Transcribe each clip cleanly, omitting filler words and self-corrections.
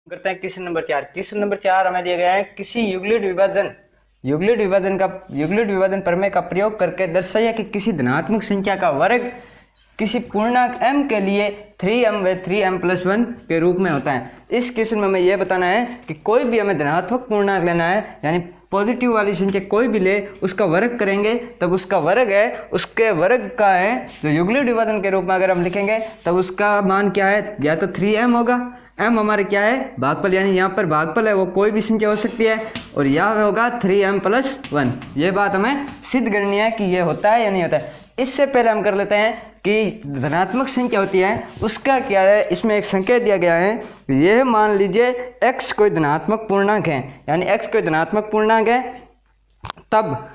करते हैं question number 4। Question number 4 हमें दिया गया है किसी युग्लिड विभाजन प्रमेय का प्रयोग करके दर्शाया कि किसी धनात्मक संख्या का वर्ग किसी पूर्णांक m के लिए 3m व 3m+1 के रूप में होता है। इस क्वेश्चन में हमें यह बताना है कि कोई भी हमें धनात्मक पूर्णांक लेना है, यानी पॉजिटिव वाली संख्या कोई भी ले उसका वर्ग करेंगे तब उसका वर्ग है, उसके वर्ग का है जो युग्लिड विभाजन के रूप में अगर हम लिखेंगे तब उसका मान क्या है, या तो 3m होगा। m हमारे क्या है, भागफल, यानी यहाँ पर भागफल है वो कोई भी संख्या हो सकती है, और यह होगा 3m+1। ये बात हमें सिद्ध करनी है कि ये होता है या नहीं होता है। इससे पहले हम कर लेते हैं कि धनात्मक संख्या होती है उसका क्या है। इसमें एक संकेत दिया गया है, यह मान लीजिए x कोई धनात्मक पूर्णांक है, यानी x कोई धनात्मक पूर्णांक है, तब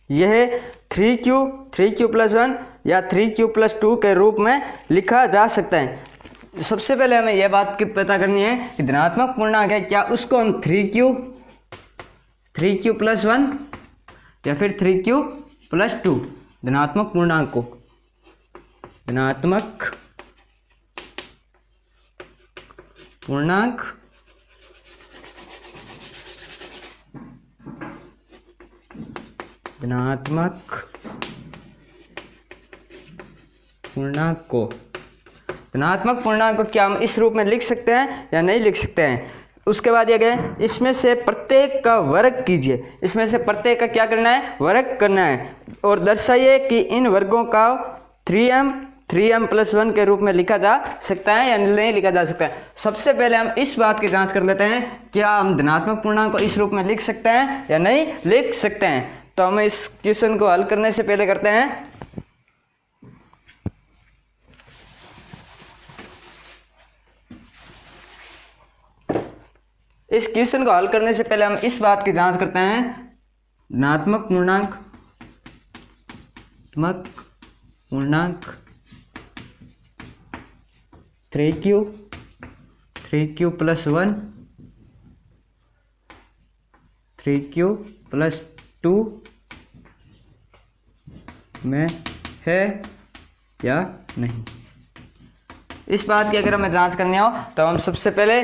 यह 3q+1 या 3q+2 के रूप में लिखा जा सकता है। सबसे पहले हमें यह बात की पता करनी है कि धनात्मक पूर्णांक है क्या, उसको हम 3q+1 या फिर 3q+2 धनात्मक पूर्णांक को, धनात्मक पूर्णांक धनात्मक पूर्णांक को क्या हम इस रूप में लिख सकते हैं या नहीं लिख सकते हैं। उसके बाद ये गए, इसमें से प्रत्येक का वर्ग कीजिए। इसमें से प्रत्येक का क्या करना है, वर्ग करना है, और दर्शाइए कि इन वर्गों का 3m+1 के रूप में लिखा जा सकता है या नहीं लिखा जा सकता है। सबसे पहले हम इस बात की जांच कर लेते हैं, क्या हम धनात्मक पूर्णांक को इस रूप में लिख सकते हैं या नहीं लिख सकते हैं। तो हम इस क्वेश्चन को हल करने से पहले करते हैं, इस क्वेश्चन को हल करने से पहले हम इस बात की जांच करते हैं, धनात्मक पूर्णांक 3q+1 3q+2 में है या नहीं। इस बात की अगर हमें जांच करनी हो तो हम सबसे पहले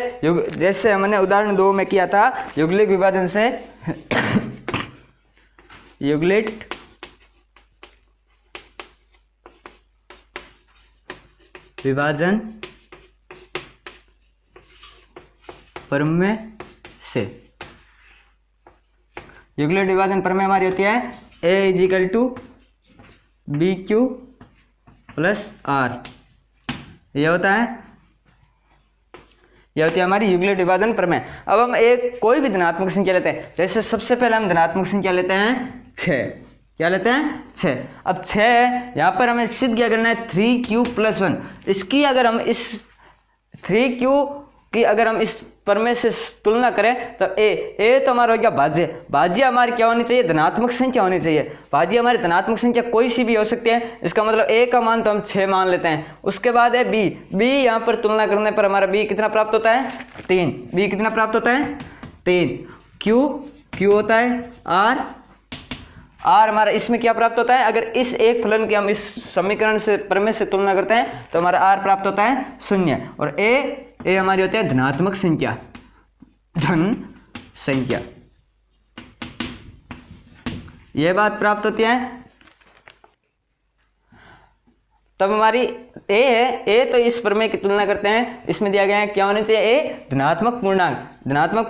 जैसे हमने उदाहरण 2 में किया था, युग्लिड विभाजन से युग्लिड विभाजन प्रमेय से, युग्लिड विभाजन प्रमेय हमारी होती है a = bq+r। ये होता है, यह होती है हमारी युग्लिड विभाजन प्रमेय। अब हम एक कोई भी धनात्मक संख्या लेते हैं, जैसे सबसे पहले हम धनात्मक संख्या लेते हैं 6। क्या लेते हैं, 6। अब 6 है, यहाँ पर हमें सिद्ध क्या करना है, 3q+1। इसकी अगर हम इस 3q की अगर हम इस प्रमेय से तुलना करें तो ए तो हमारा हो गया भाज्य हमारी क्या होनी चाहिए, धनात्मक संख्या होनी चाहिए। भाज्य हमारी धनात्मक संख्या कोई सी भी हो सकती है, इसका मतलब ए का मान तो हम 6 मान लेते हैं। उसके बाद है बी यहाँ पर तुलना करने पर हमारा बी कितना प्राप्त होता है, 3। बी कितना प्राप्त होता है, 3। क्यू होता है आर हमारा इसमें क्या प्राप्त होता है, अगर इस एक फलन की हम इस समीकरण से प्रमेय से तुलना करते हैं तो हमारा आर प्राप्त होता है 0। और ए हमारी होती है धनात्मक संख्या, ये बात प्राप्त होती है। तब हमारी ए है, ए तो इस प्रमेय की तुलना करते हैं, इसमें दिया गया है क्या होनी चाहिए, ए धनात्मक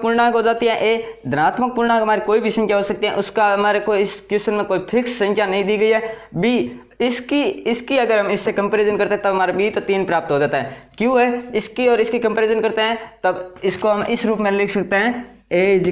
पूर्णांक हो जाती है। ए धनात्मक पूर्णांक हमारी कोई भी संख्या हो सकती है, उसका हमारे को इस क्वेश्चन में कोई फिक्स संख्या नहीं दी गई है। बी इसकी अगर हम इससे कंपैरिजन करते हैं तब हमारा बी तो 3 प्राप्त हो जाता है। क्यू है, इसकी और इसकी कंपैरिजन करते हैं तब इसको हम इस रूप में लिख सकते हैं, a =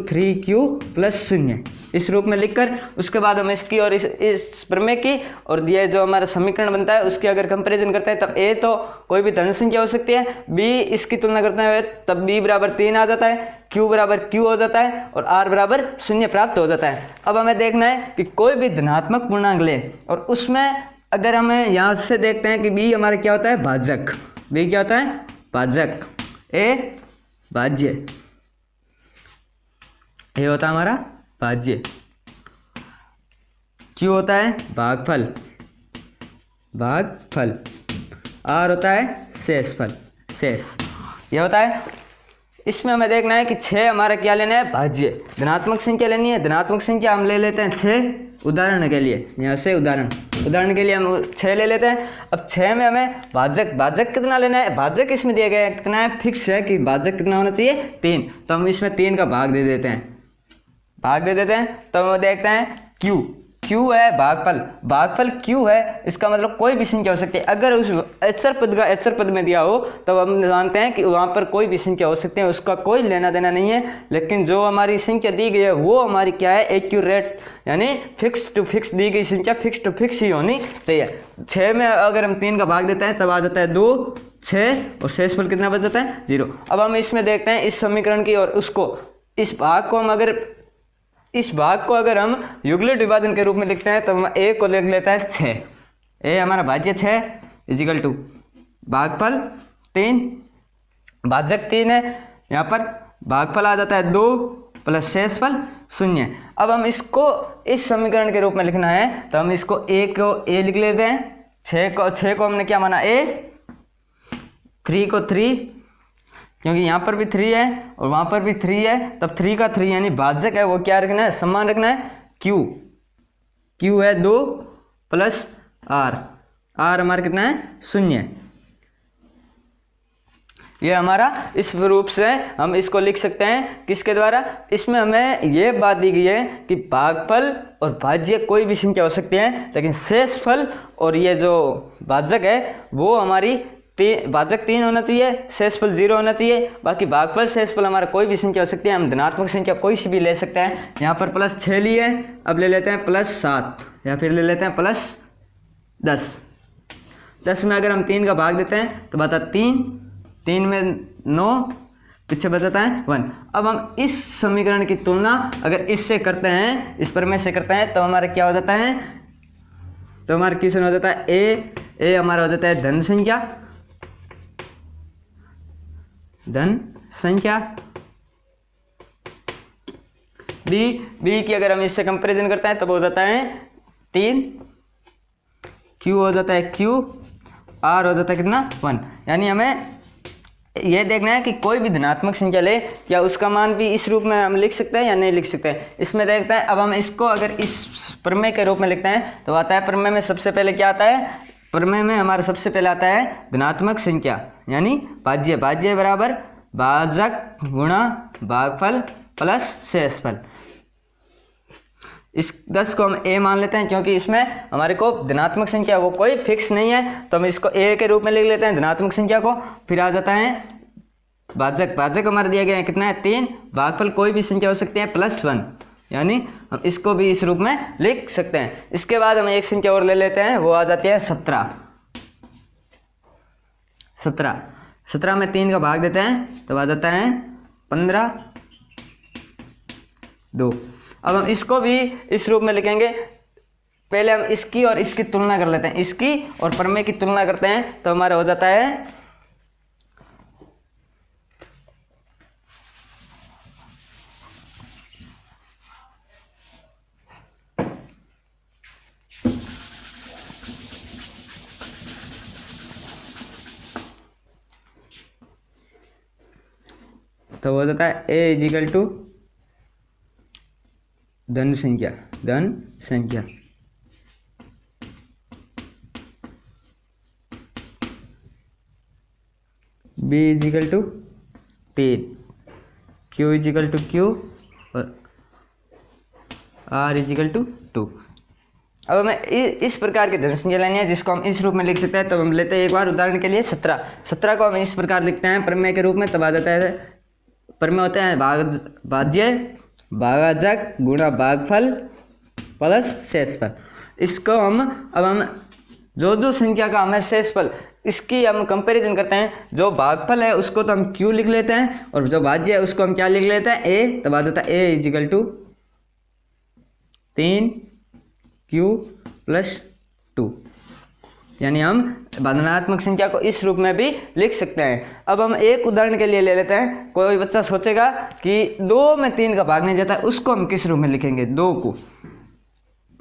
3q+0 इस रूप में लिखकर, उसके बाद हम इसकी और इस प्रमेय की और ये जो हमारा समीकरण बनता है उसकी अगर कंपैरिजन करते हैं तब a तो कोई भी धन संख्या हो सकती है, b इसकी तुलना करते हैं तब b = 3 आ जाता है, q = q हो जाता है और r = 0 प्राप्त हो जाता है। अब हमें देखना है कि कोई भी धनात्मक पूर्णांक ले और उसमें अगर हमें यहाँ से देखते हैं कि b हमारा क्या होता है, भाजक। b क्या होता है, भाजक। a भाज्य, ये होता है हमारा भाज्य। क्यू होता है भागफल, आर होता है शेषफल, शेष। यह होता है इसमें हमें देखना है कि 6 हमारा क्या लेना है, भाज्य, धनात्मक संख्या लेनी है। धनात्मक संख्या हम ले लेते हैं 6 उदाहरण के लिए, यहाँ से उदाहरण के लिए हम 6 ले लेते हैं। अब 6 में हमें भाजक कितना लेना है, भाजक इसमें दिया गया है कितना है, फिक्स है कि भाजक कितना होना चाहिए, 3। तो हम इसमें 3 का भाग दे देते हैं, तो हम देखते हैं क्यू है भागफल क्यू है, इसका मतलब कोई भी संख्या हो सकती है। अगर उस अक्षर पद में दिया हो तो हम जानते हैं कि वहाँ पर कोई भी संख्या हो सकती है, उसका कोई लेना देना नहीं है। लेकिन जो हमारी संख्या दी गई है वो हमारी क्या है, एक्यूरेट, यानी फिक्स टू फिक्स दी गई संख्या फिक्स टू फिक्स ही होनी चाहिए। 6 में अगर हम 3 का भाग देते हैं तब आ जाता है 2, 6 और शेषफल कितना बच जाता है, 0। अब हम इसमें देखते हैं इस समीकरण की, और इस भाग को अगर हम युगलित विभाजन के रूप में लिखते हैं तो हम a को लिख लेते हैं 6। a हमारा भाज्य 6 इजिकल टू भागफल 3, भाजक 3 है, यहाँ पर भागफल आ जाता है 2 प्लस शेषफल 0। अब हम इसको इस समीकरण के रूप में लिखना है तो हम इसको a को a लिख लेते हैं, 6 को हमने क्या माना a, 3 को 3, क्योंकि यहाँ पर भी 3 है और वहाँ पर भी 3 है, तब 3 का 3 यानी भाजक है वो क्या रखना है, समान रखना है, क्यू है 2 प्लस आर हमारा कितना है, 0। ये हमारा इस रूप से हम इसको लिख सकते हैं किसके द्वारा, इसमें हमें ये बात दी गई है कि भागफल और भाज्य कोई भी संख्या हो सकती है, लेकिन शेषफल और ये जो भाजक है वो हमारी भाजक 3 होना चाहिए, शेषफल 0 होना चाहिए। बाकी भागफल शेषफल हमारा कोई भी संख्या हो सकती है, हम धनात्मक संख्या कोई सी भी ले सकते हैं। यहाँ पर प्लस 6 लिए, अब ले लेते हैं प्लस 7 या फिर ले लेते हैं प्लस 10। 10 में अगर हम 3 का भाग देते हैं तो बता 3 में 9, पीछे बचाता है 1। अब हम इस समीकरण की तुलना अगर इससे करते हैं, इस प्रमेय से करते हैं तो हमारा क्या हो जाता है, तो हमारा क्वेश्चन हो जाता है ए हमारा हो जाता है धन संख्या, बी की अगर हम इससे कंपैरिजन करते हैं तब हो जाता है 3, क्यू हो जाता है क्यू, आर हो जाता है कितना 1। यानी हमें यह देखना है कि कोई भी धनात्मक संख्या ले क्या उसका मान भी इस रूप में हम लिख सकते हैं या नहीं लिख सकते हैं, इसमें देखते हैं। अब हम इसको अगर इस प्रमेय के रूप में लिखते हैं तो आता है, प्रमेय में सबसे पहले क्या आता है, प्रमेय में हमारा सबसे पहले आता है धनात्मक संख्या यानी भाज्य बराबर भाजक गुणा भागफल प्लस शेषफल। इस 10 को हम a मान लेते हैं क्योंकि इसमें हमारे को धनात्मक संख्या वो कोई फिक्स नहीं है, तो हम इसको a के रूप में लिख लेते हैं धनात्मक संख्या को। फिर आ जाता है भाजक हमारा दिया गया है कितना है 3, भागफल कोई भी संख्या हो सकती है +1, यानी हम इसको भी इस रूप में लिख सकते हैं। इसके बाद हम एक संख्या और ले लेते हैं, वो आ जाती है 17 में 3 का भाग देते हैं तो आ जाता है 15, 2। अब हम इसको भी इस रूप में लिखेंगे, पहले हम इसकी और इसकी तुलना कर लेते हैं, इसकी और प्रमेय की तुलना करते हैं तो हमारा हो जाता है तो हो जाता है a इजिकल टू धन संख्या b equal to 3, q equal to q और r इजिकल टू 2। अब हमें इस प्रकार की धन संख्या लेनी है जिसको हम इस रूप में लिख सकते हैं। तो हम लेते हैं एक बार उदाहरण के लिए 17 को हम इस प्रकार लिखते हैं प्रमेय के रूप में, तब आ जाता है प्रमेय होते हैं भाज्य भाजक गुणा भागफल प्लस शेषफल। इसको हम अब हम जो संख्या का हमें शेषफल इसकी हम कंपैरिजन करते हैं, जो भागफल है उसको तो हम q लिख लेते हैं और जो भाज्य है उसको हम क्या लिख लेते हैं a, तब आ जाता है a इजिकल टू 3q + 2, यानी हम धनात्मक संख्या को इस रूप में भी लिख सकते हैं। अब हम एक उदाहरण के लिए ले लेते हैं। कोई बच्चा सोचेगा कि 2 में 3 का भाग नहीं जाता, उसको हम किस रूप में लिखेंगे, 2 को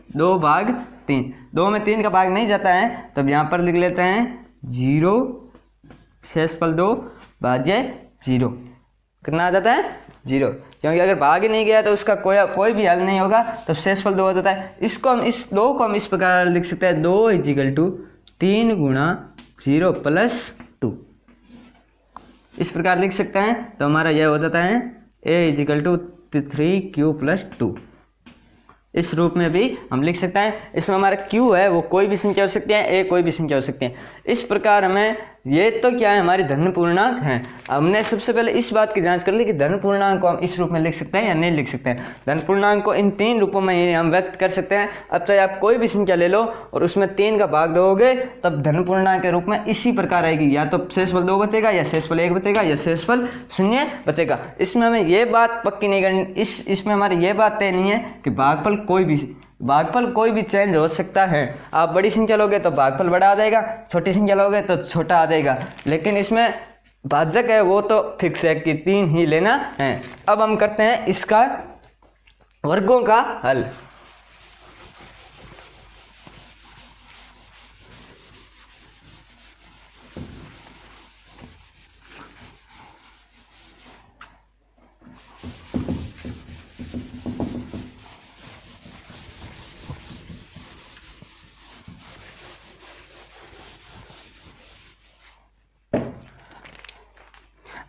2 भाग 3, 2 में 3 का भाग नहीं जाता है तब यहाँ पर लिख लेते हैं 0, शेषफल 2, भाज्य 0। कितना आ जाता है 0, क्योंकि अगर भाग ही नहीं गया तो उसका कोई भी हल नहीं होगा, तब शेषफल 2 हो जाता है। इसको हम इस 2 को हम इस प्रकार लिख सकते हैं 2 = 3 गुणा 0 + 2, इस प्रकार लिख सकते हैं। तो हमारा यह हो जाता है a = 3q + 2, इस रूप में भी हम लिख सकते हैं। इसमें हमारा q है वो कोई भी संख्या हो सकती है, a कोई भी संख्या हो सकती है। इस प्रकार हमें ये तो क्या है हमारी धन पूर्णांक हैं। हमने सबसे पहले इस बात की जांच कर ली कि धन पूर्णांक को हम इस रूप में लिख सकते हैं या नहीं लिख सकते हैं। धन पूर्णांक को इन 3 रूपों में हम व्यक्त कर सकते हैं। अब चाहे आप कोई भी संख्या ले लो और उसमें 3 का भाग दोगे तब धन पूर्णांक के रूप में इसी प्रकार आएगी, या तो शेषफल 2 बचेगा, या शेषफल 1 बचेगा, या शेषफल 0 बचेगा। इसमें हमें ये बात पक्की नहीं करनी, इसमें हमारी ये बात तय नहीं है कि भागफल कोई भी चेंज हो सकता है। आप बड़ी संख्या लोगे तो भागफल बड़ा आ जाएगा, छोटी संख्या लोगे तो छोटा आ जाएगा, लेकिन इसमें भाजक है वो तो फिक्स है कि 3 ही लेना है। अब हम करते हैं इसका वर्गों का हल।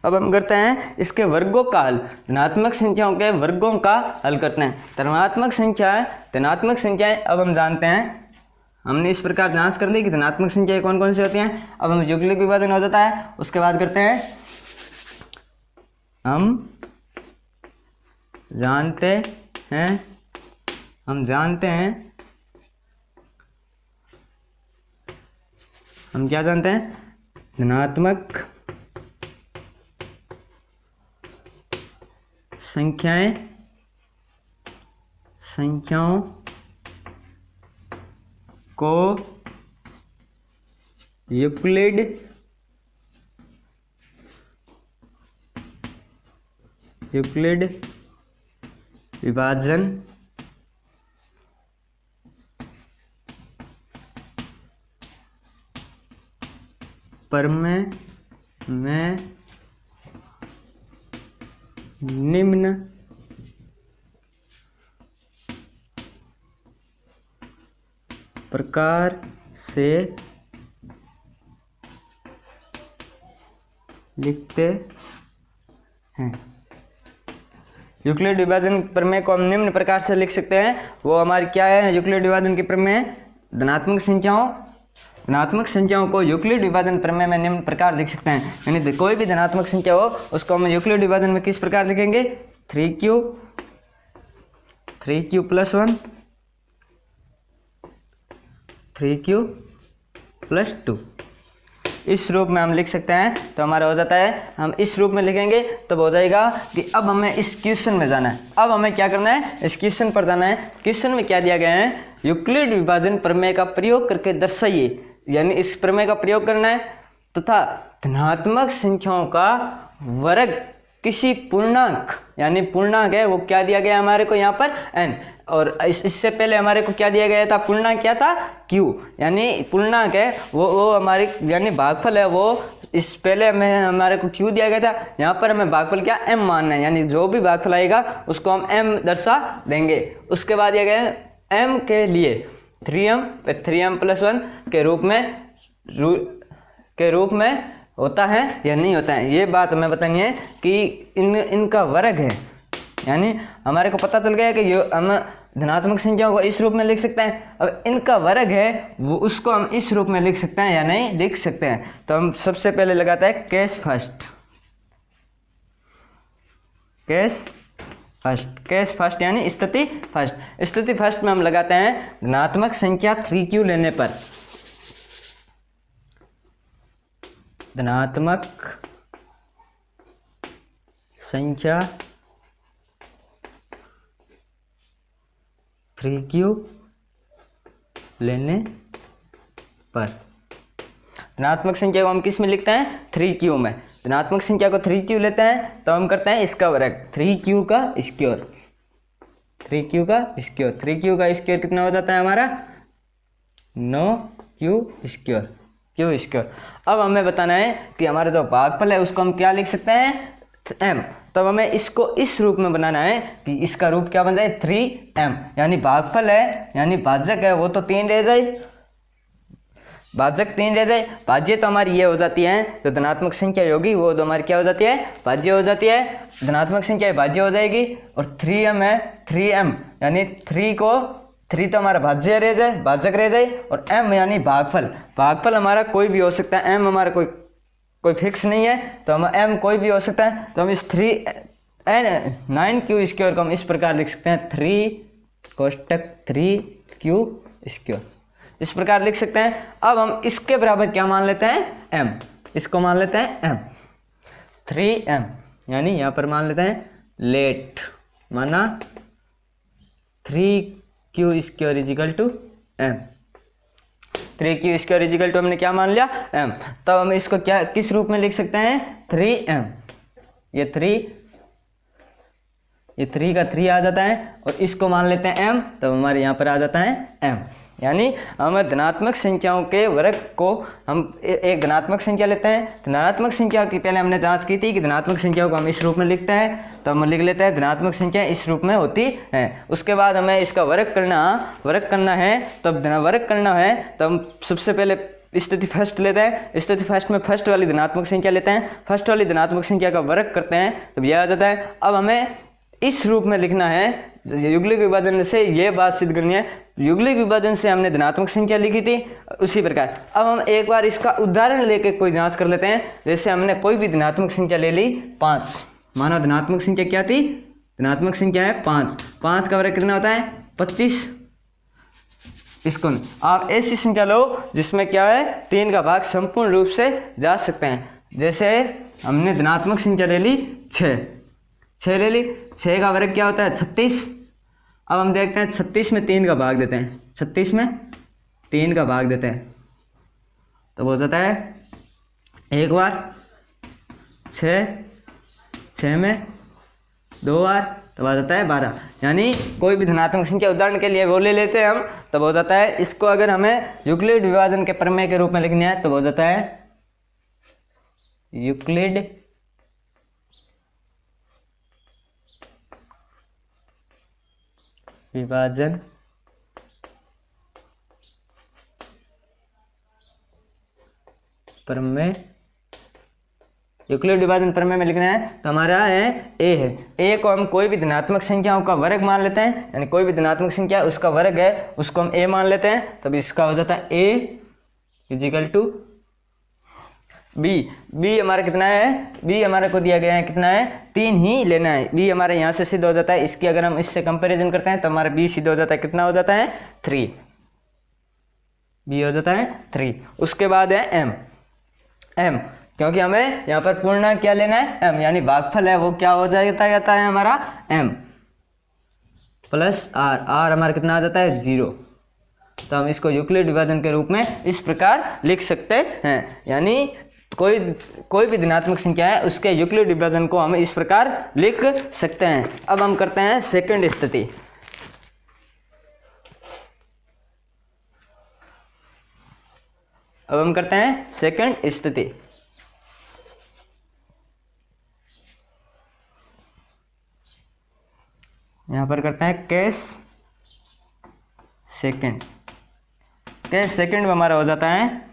अब हम करते हैं इसके वर्गों का हल, धनात्मक संख्याओं के वर्गों का हल करते हैं। धनात्मक संख्याएं अब हम जानते हैं, हमने इस प्रकार जांच कर ली कि धनात्मक संख्याएं कौन कौन सी होती हैं। अब हम युगलिक विभाजन हो जाता है, उसके बाद करते हैं हम जानते हैं हम क्या जानते हैं, धनात्मक संख्याओं को यूक्लिड विभाजन प्रमेय में निम्न प्रकार से लिखते हैं। यूक्लिड विभाजन प्रमेय को हम निम्न प्रकार से लिख सकते हैं। वो हमारी क्या है यूक्लिड विभाजन की प्रमेय, धनात्मक संख्याओं को यूक्लिड विभाजन प्रमेय में निम्न प्रकार लिख सकते हैं। यानी कोई भी धनात्मक संख्या हो उसको हम यूक्लिड विभाजन में किस प्रकार लिखेंगे, 3q + 1 3q + 2, इस रूप में हम लिख सकते हैं। तो हमारा हो जाता है, हम इस रूप में लिखेंगे तब हो जाएगा कि अब हमें इस क्वेश्चन में जाना है। अब हमें क्या करना है, इस क्वेश्चन पर जाना है। क्वेश्चन में क्या दिया गया है, यूक्लिड विभाजन प्रमेय का प्रयोग करके दर्शाइए, यानी इस प्रमेय का प्रयोग करना है तथा धनात्मक संख्याओं का वर्ग किसी पूर्णांक, यानी पूर्णांक है वो क्या दिया गया हमारे को यहाँ पर n, और इससे पहले हमारे को क्या दिया गया था, पूर्णांक क्या था q, यानी पूर्णांक है वो हमारे यानी भागफल है वो इस पहले हमें हमारे को q दिया गया था, यहाँ पर हमें भागफल क्या m मानना है, यानी जो भी भागफल आएगा उसको हम m दर्शा देंगे। उसके बाद दिया गया है m के लिए 3m + 1 के रूप में होता है या नहीं होता है, ये बात हमें बतानी है कि इनका वर्ग है। यानी हमारे को पता चल गया कि हम धनात्मक संख्याओं को इस रूप में लिख सकते हैं। अब इनका वर्ग है वो उसको हम इस रूप में लिख सकते हैं या नहीं लिख सकते हैं। तो हम सबसे पहले लगाते हैं केस फर्स्ट यानी स्थिति फर्स्ट में हम लगाते हैं धनात्मक संख्या 3q लेने पर, धनात्मक संख्या 3q लेने पर, धनात्मक संख्या को हम किस में लिखते हैं, 3q में। धनात्मक संख्या को 3q लेते हैं तो हम करते हैं इसका वर्ग 3q का स्क्वायर 3q का स्क्वायर कितना हो जाता है हमारा 9q स्क्वायर। अब हमें बताना है कि हमारा जो भागफल है उसको हम क्या लिख सकते हैं m, तब हमें इसको इस रूप में बनाना है कि इसका रूप क्या बन जाए 3m, यानी भागफल है यानी भाजक है वो तो 3 रह जाए, भाजक 3 रह जाए, भाज्य तो हमारी ये हो जाती है, जो धनात्मक संख्या होगी वो तो हमारी क्या हो जाती है भाज्य हो जाती है, धनात्मक संख्या भाज्य हो जाएगी। और 3m है 3m यानी 3 तो हमारा भाज्य रह जाए, भाजक रह जाए, और m यानी भागफल, भागफल हमारा कोई भी हो सकता है, m हमारा कोई फिक्स नहीं है, तो हम m कोई भी हो सकता है। तो हम इस 9q² को हम इस प्रकार लिख सकते हैं 3 कोष्टक 3q², इस प्रकार लिख सकते हैं। अब हम इसके बराबर क्या मान लेते हैं m, इसको मान लेते हैं m 3m, यानी यहाँ पर मान लेते हैं लेट माना 3q² = m, 3q² = हमने क्या मान लिया m। तब हम इसको क्या किस रूप में लिख सकते हैं 3m, ये 3 का 3 आ जाता है, और इसको मान लेते हैं m, तब हमारे यहाँ पर आ जाता है m। यानी हम धनात्मक संख्याओं के वर्ग को हम एक धनात्मक संख्या लेते हैं, धनात्मक संख्या की पहले हमने जांच की थी कि धनात्मक संख्याओं को हम इस रूप में लिखते हैं, तो हम लिख लेते हैं धनात्मक संख्या इस रूप में होती है। उसके बाद हमें इसका वर्ग करना है, तब वर्ग करना है तो हम सबसे पहले स्थिति फर्स्ट लेते हैं, स्थिति फर्स्ट में फर्स्ट वाली धनात्मक संख्या लेते हैं, फर्स्ट वाली धनात्मक संख्या का वर्ग करते हैं, तब यह आ जाता है। अब हमें इस रूप में लिखना है, युग्लिक विभाजन से ये बात सिद्ध करनी है, युग्लिक विभाजन से हमने धनात्मक संख्या लिखी थी, उसी प्रकार अब हम एक बार इसका उदाहरण लेके कोई जांच कर लेते हैं। जैसे हमने कोई भी धनात्मक संख्या ले ली 5, मानो धनात्मक संख्या क्या थी, धनात्मक संख्या है 5 का वर्ग कितना होता है 25। इसको आप ऐसी संख्या लो जिसमें क्या है 3 का भाग संपूर्ण रूप से जा सकते हैं। जैसे हमने धनात्मक संख्या ले ली 6 ले ली, 6 का वर्ग क्या होता है 36। अब हम देखते हैं 36 में 3 का भाग देते हैं, 36 में 3 का भाग देते हैं, तो हो जाता है एक बार 6 में 2 बार, तब आ जाता है 12। यानी कोई भी धनात्मक संख्या उदाहरण के लिए वो ले लेते हैं हम, तब हो जाता है। इसको अगर हमें यूक्लिड विभाजन के प्रमेय के रूप में लिखना है तो हो जाता है यूक्लिड विभाजन प्रमेय, यूक्लिड विभाजन प्रमेय में लिखना है तो हमारा है ए को हम कोई भी धनात्मक संख्याओं का वर्ग मान लेते हैं, यानी कोई भी धनात्मक संख्या उसका वर्ग है उसको हम ए मान लेते हैं, तब इसका हो जाता है ए = बी हमारा कितना है, बी हमारे को दिया गया है कितना है 3 ही लेना है, बी हमारे यहाँ से सिद्ध हो जाता है। इसकी अगर हम इससे कंपैरिजन करते हैं तो हमारा बी सिद्ध हो जाता है, कितना हो जाता है 3, बी हो जाता है 3। उसके बाद है एम, क्योंकि हमें यहाँ पर पूर्णांक क्या लेना है m, यानी भागफल है वो क्या हो जाता है हमारा m + r हमारा कितना आ जाता है 0। तो हम इसको यूक्लिड विभाजन के रूप में इस प्रकार लिख सकते हैं, यानी कोई भी धनात्मक संख्या है उसके यूक्लिड विभाजन को हम इस प्रकार लिख सकते हैं। अब हम करते हैं सेकंड स्थिति। अब हम करते हैं सेकंड स्थिति। यहां पर करते हैं केस सेकंड। केस सेकंड में हमारा हो जाता है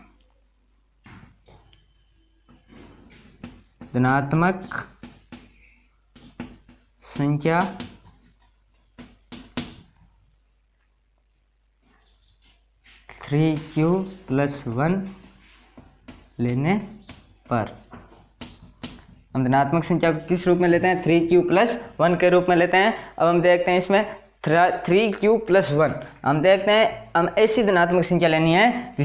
धनात्मक संख्या (3q+1) लेने पर हम धनात्मक संख्या को किस रूप में लेते हैं 3q+1 के रूप में लेते हैं। अब हम देखते हैं इसमें 3q+1 हम देखते हैं, हम ऐसी धनात्मक संख्या लेनी है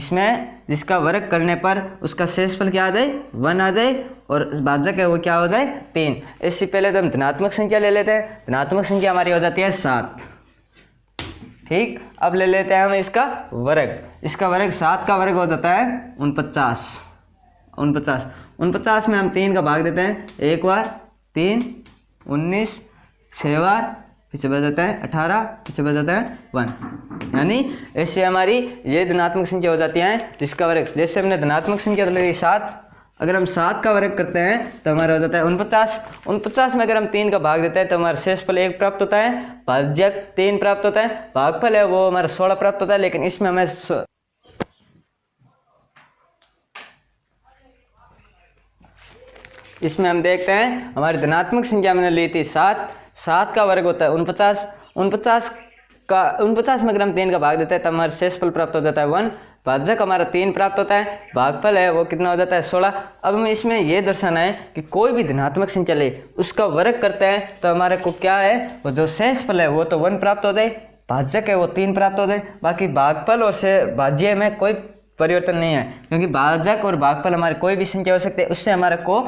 जिसका वर्ग करने पर उसका शेषफल क्या आ जाए 1 आ जाए और भाजक है वो क्या हो जाए 3। इससे पहले तो हम धनात्मक संख्या ले लेते हैं, धनात्मक संख्या हमारी हो जाती है 7। ठीक, अब ले लेते हैं हम इसका वर्ग, इसका वर्ग 7 का वर्ग हो जाता है 49 में हम 3 का भाग देते हैं, एक बार 3, 19, 6 बार, पीछे बच जाता है 18, पीछे बच जाता है 1। यानी ऐसे हमारी ये धनात्मक संख्या हो जाती है जिसका वर्ग, जैसे हमने धनात्मक संख्या तो ले ली 7, अगर हम 7 का वर्ग करते हैं तो हमारा हो जाता है 49। 49 में अगर हम 3 का भाग देते हैं तो हमारा शेषफल 1 प्राप्त होता है, भाज्यक 3 प्राप्त होता है, भागफल है वो हमारा 16 प्राप्त होता है। लेकिन इसमें हमें हम देखते हैं हमारी धनात्मक संख्या मैंने ली थी 7, 7 का वर्ग होता है 49, 49 में अगर हम 3 का भाग देते हैं तो हमारा शेषफल प्राप्त हो जाता है 1, भाजक हमारा 3 प्राप्त होता है, भागफल है वो कितना हो जाता है 16। अब हमें इसमें ये दर्शाना है कि कोई भी धनात्मक संख्या ले उसका वर्ग करते हैं तो हमारे को क्या है, वो जो शेषफल है वो तो 1 प्राप्त हो जाए, भाजक है वो 3 प्राप्त हो जाए, बाकी भागफल और भाज्य में कोई परिवर्तन नहीं है, क्योंकि भाजक और भागफल हमारे कोई भी संख्या हो सकते हैं, उससे हमारे को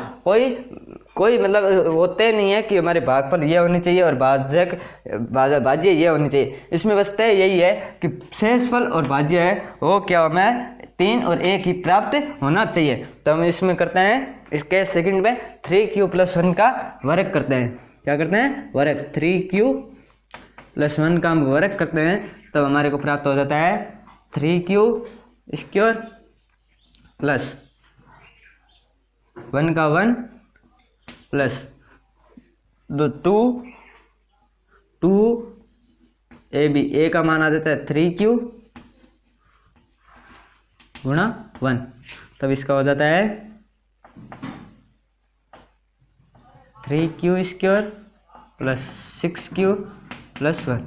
कोई मतलब होते नहीं है कि हमारे भागफल ये होनी चाहिए और भाज्य ये होनी चाहिए। इसमें बस तय यही है कि शेषफल और भाज्य है वो क्या हमें 3 और 1 ही प्राप्त होना चाहिए। तो हम इसमें करते हैं इसके सेकंड में 3q + 1 का वर्ग करते हैं। क्या करते हैं, वर्ग 3q + 1 का हम वर्ग करते हैं तब हमारे को प्राप्त हो जाता है 3q² + 1 का 1 प्लस 2 a का मान आ जाता है 3q गुणा 1, तब इसका हो जाता है 3q² + 6q + 1,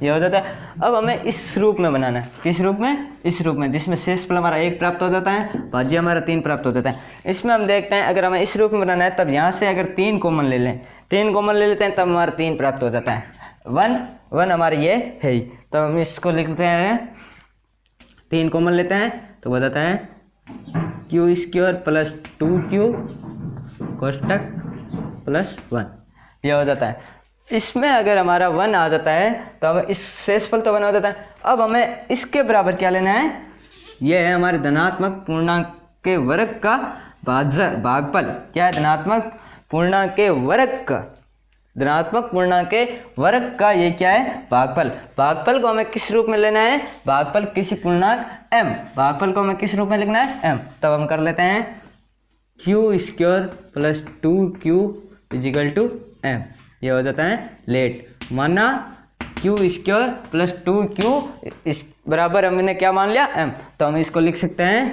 ये हो जाता है। अब हमें इस रूप में बनाना है, किस रूप में, इस रूप में जिसमें शेषफल हमारा 1 प्राप्त हो जाता है, भाज्य हमारा 3 प्राप्त हो जाता है। इसमें हम देखते हैं अगर हमें इस रूप में बनाना है तब यहाँ से अगर 3 कॉमन ले लें, 3 कॉमन ले लेते हैं तब हमारा 3 प्राप्त हो जाता है, 1 हमारे ये है ही, तो हम इसको लिखते हैं 3 कॉमन लेते हैं तो हो जाता है q² + 2q कोष्टक + 1, ये हो जाता है। इसमें अगर हमारा 1 आ जाता है तो हमें इस शेषफल तो 1 हो जाता है। अब हमें इसके बराबर क्या लेना है, ये है हमारे धनात्मक पूर्णांक के वर्ग का भागफल। क्या है, धनात्मक पूर्णांक के वर्ग का, धनात्मक पूर्णांक के वर्ग का ये क्या है, भागफल। भागफल को हमें किस रूप में लेना है, भागफल किसी पूर्णांक m, भागफल को हमें किस रूप में लिखना है, m। तब हम कर लेते हैं q² + 2q = m, ये हो जाता है लेट। माना q² + 2q इस बराबर हमने क्या मान लिया, m, तो हम इसको लिख सकते हैं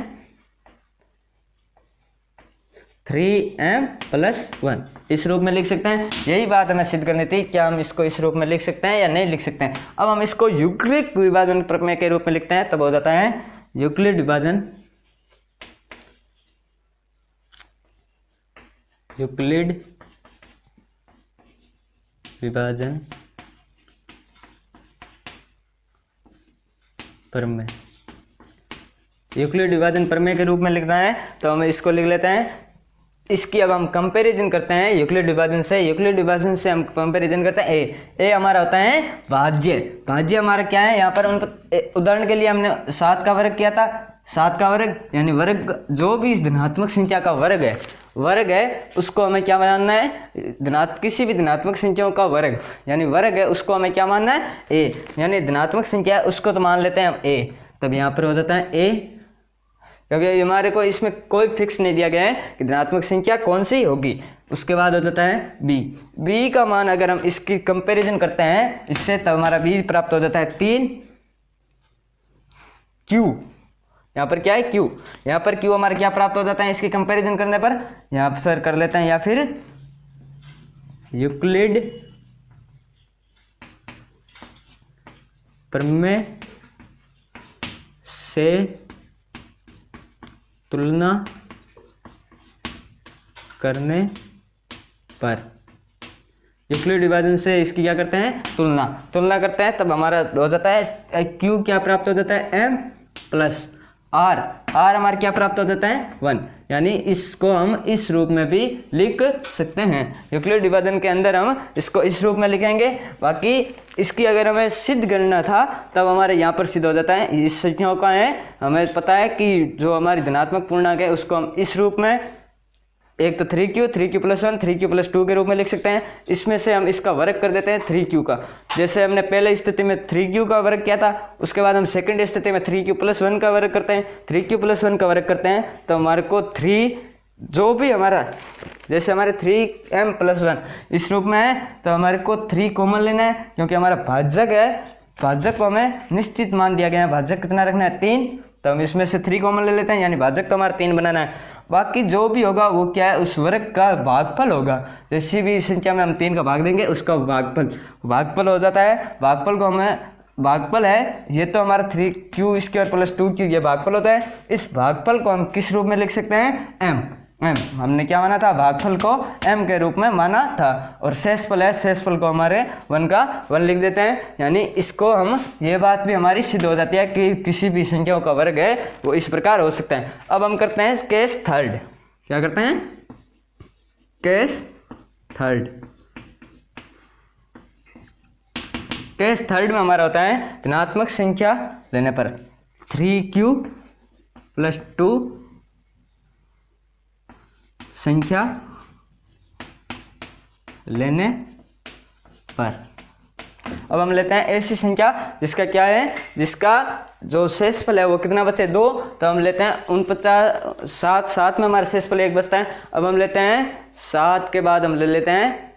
3m + 1, इस रूप में लिख सकते हैं। यही बात हमें सिद्ध करनी थी, क्या हम इसको इस रूप में लिख सकते हैं या नहीं लिख सकते हैं। अब हम इसको यूक्लिड विभाजन प्रमेय के रूप में लिखते हैं, तब हो जाता है यूक्लिड विभाजन प्रमेय। यूक्लिड विभाजन प्रमेय के रूप में लिखना है तो हम इसको लिख लेते हैं। इसकी अब हम कंपैरिजन करते हैं यूक्लिड विभाजन से। यूक्लिड विभाजन से हम कंपैरिजन करते हैं ए हमारा होता है भाज्य। भाज्य हमारा क्या है, यहाँ पर उदाहरण के लिए हमने 7 का वर्ग किया था। 7 का वर्ग यानी वर्ग, जो भी इस धनात्मक संख्या का वर्ग है उसको हमें क्या मानना है, किसी भी धनात्मक संख्याओं का वर्ग यानी वर्ग है उसको हमें क्या मानना है, ए, यानी धनात्मक संख्या है उसको तो मान लेते हैं हम ए। तब यहाँ पर हो जाता है ए, क्योंकि हमारे को इसमें कोई फिक्स नहीं दिया गया है कि धनात्मक संख्या कौन सी होगी। उसके बाद हो जाता है बी का मान अगर हम इसकी कंपैरिजन करते हैं इससे, तब हमारा बी प्राप्त हो जाता है 3 क्यू। यहाँ पर क्या है, क्यू। यहाँ पर क्यू हमारा क्या प्राप्त हो जाता है इसकी कंपैरिजन करने पर, यहाँ पर कर लेते हैं या फिर यूक्लिड प्रमेय से तुलना करने पर, यूक्लिड विभाजन से इसकी क्या करते हैं, तुलना करते हैं। तब हमारा हो जाता है क्यू क्या प्राप्त हो जाता है m + r हमारा क्या प्राप्त हो जाता है 1, यानी इसको हम इस रूप में भी लिख सकते हैं। यूक्लिड विभाजन के अंदर हम इसको इस रूप में लिखेंगे। बाकी इसकी अगर हमें सिद्ध करना था तब हमारे यहाँ पर सिद्ध हो जाता है। इस संख्याओं का है, हमें पता है कि जो हमारी धनात्मक पूर्णांक है उसको हम इस रूप में, एक तो 3q + 1 3q + 2 के रूप में लिख सकते हैं। इसमें से हम इसका वर्ग कर देते हैं 3q का, जैसे हमने पहले स्थिति में 3q का वर्ग किया था। उसके बाद हम सेकंड स्थिति में 3q + 1 का वर्ग करते हैं। 3q + 1 का वर्ग करते हैं तो हमारे को 3 जो भी हमारा जैसे हमारे 3m+1 इस रूप में है तो हमारे को 3 कॉमन लेना है, क्योंकि हमारा भाजक है, भाजक को हमें निश्चित मान दिया गया है, भाजक कितना रखना है 3, तो हम इसमें से 3 कॉमन ले लेते हैं, यानी भाजक तो हमारा 3 बनाना है। बाकी जो भी होगा वो क्या है, उस वर्ग का भागफल होगा। जैसी भी संख्या में हम 3 का भाग देंगे उसका भागफल हो जाता है। भागफल को हमें भागफल है ये तो हमारा 3q² + 2q ये भागफल होता है। इस भागफल को हम किस रूप में लिख सकते हैं, m हमने क्या माना था, भागफल को m के रूप में माना था। और शेषफल है, शेषफल को हमारे 1 का 1 लिख देते हैं, यानी इसको हम ये बात भी हमारी सिद्ध हो जाती है कि किसी भी संख्याओं का वर्ग है वो इस प्रकार हो सकता है। अब हम करते हैं केस थर्ड। क्या करते हैं, केस थर्ड। केस थर्ड में हमारा होता है धनात्मक संख्या लेने पर 3q + 2 संख्या लेने पर। अब हम लेते हैं ऐसी संख्या जिसका क्या है, जिसका जो शेषफल है वो कितना बचे 2, तो हम लेते हैं 49 7 में हमारा शेषफल 1 बचता है। अब हम लेते हैं 7 के बाद हम ले लेते हैं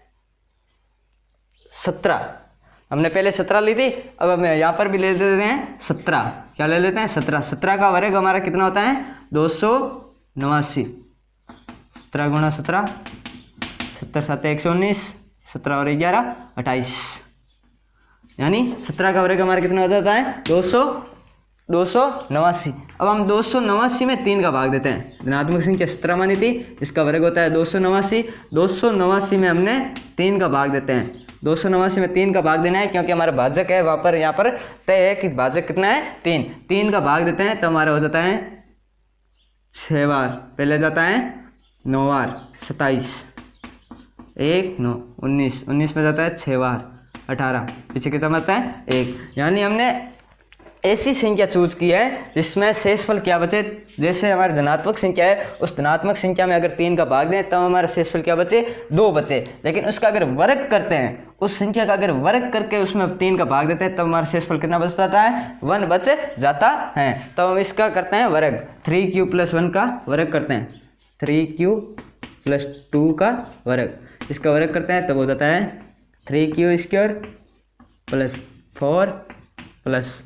17, हमने पहले 17 ली थी, अब हम यहाँ पर भी ले लेते हैं 17। क्या ले लेते हैं 17, 17 का वर्ग हमारा कितना होता है 289, 17 × 17 17 7 119, 17 और 11 28, यानी 17 का वर्ग हमारा कितना हो जाता है 289। अब हम 289 में 3 का भाग देते हैं। धनात्मक संख्या 17 मानी थी, इसका वर्ग होता है 289। 289 में हमने 3 का भाग देते हैं। 289 में 3 का भाग देना है, क्योंकि हमारा भाजक है वहाँ पर यहाँ पर तय है कि भाजक कितना है 3 का भाग देते हैं तो हमारा हो जाता है 6 बार, पहले जाता है 9 बार 27, 1 9 19 में जाता है 6 बार 18, पीछे कितना बचता है 1, यानी हमने ऐसी संख्या चूज की है जिसमें शेषफल क्या बचे। जैसे हमारी धनात्मक संख्या है, उस धनात्मक संख्या में अगर 3 का भाग दें तो हमारा शेषफल क्या बचे 2 बचे, लेकिन उसका अगर वर्ग करते हैं, उस संख्या का अगर वर्ग करके उसमें 3 का भाग देते हैं तो हमारा शेषफल कितना बच जाता है 1 बच जाता है। तो हम इसका करते हैं वर्ग, 3q + 1 का वर्ग करते हैं, 3q + 2 का वर्ग, इसका वर्ग करते हैं तब हो जाता है 3q² + 4 +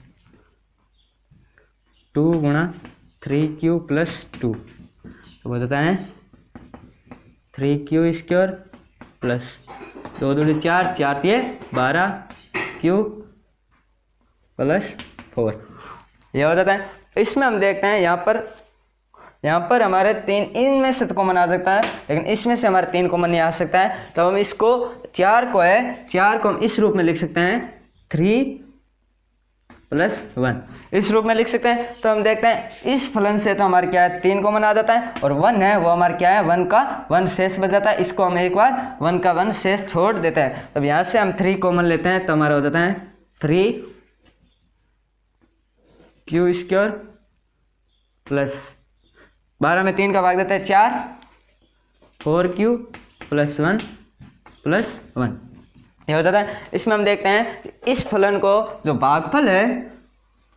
2 × 3q + 2, तो हो जाता है 3q² + 2 दूनी 4 4 ये 12q + 4, यह हो जाता है। इसमें हम देखते हैं यहाँ पर हमारे 3 इनमें से तो कॉमन आ सकता है, लेकिन इसमें से हमारे 3 कॉमन नहीं आ सकता है, तो हम इसको 4 को हम इस रूप में लिख सकते हैं 3 + 1 इस रूप में लिख सकते हैं। तो हम देखते हैं इस फलन से तो हमारे क्या है 3 कॉमन आ जाता है, और 1 है वो हमारा क्या है 1 का 1 शेष बच जाता है, इसको हम एक बार 1 का 1 शेष छोड़ देते हैं। तब यहाँ से हम 3 कॉमन लेते हैं तो हमारा हो जाता है 3q² + 12 में 3 का भाग देते हैं 4, 4q + 1 + 1, ये हो जाता है। इसमें हम देखते हैं कि इस फलन को जो भागफल है,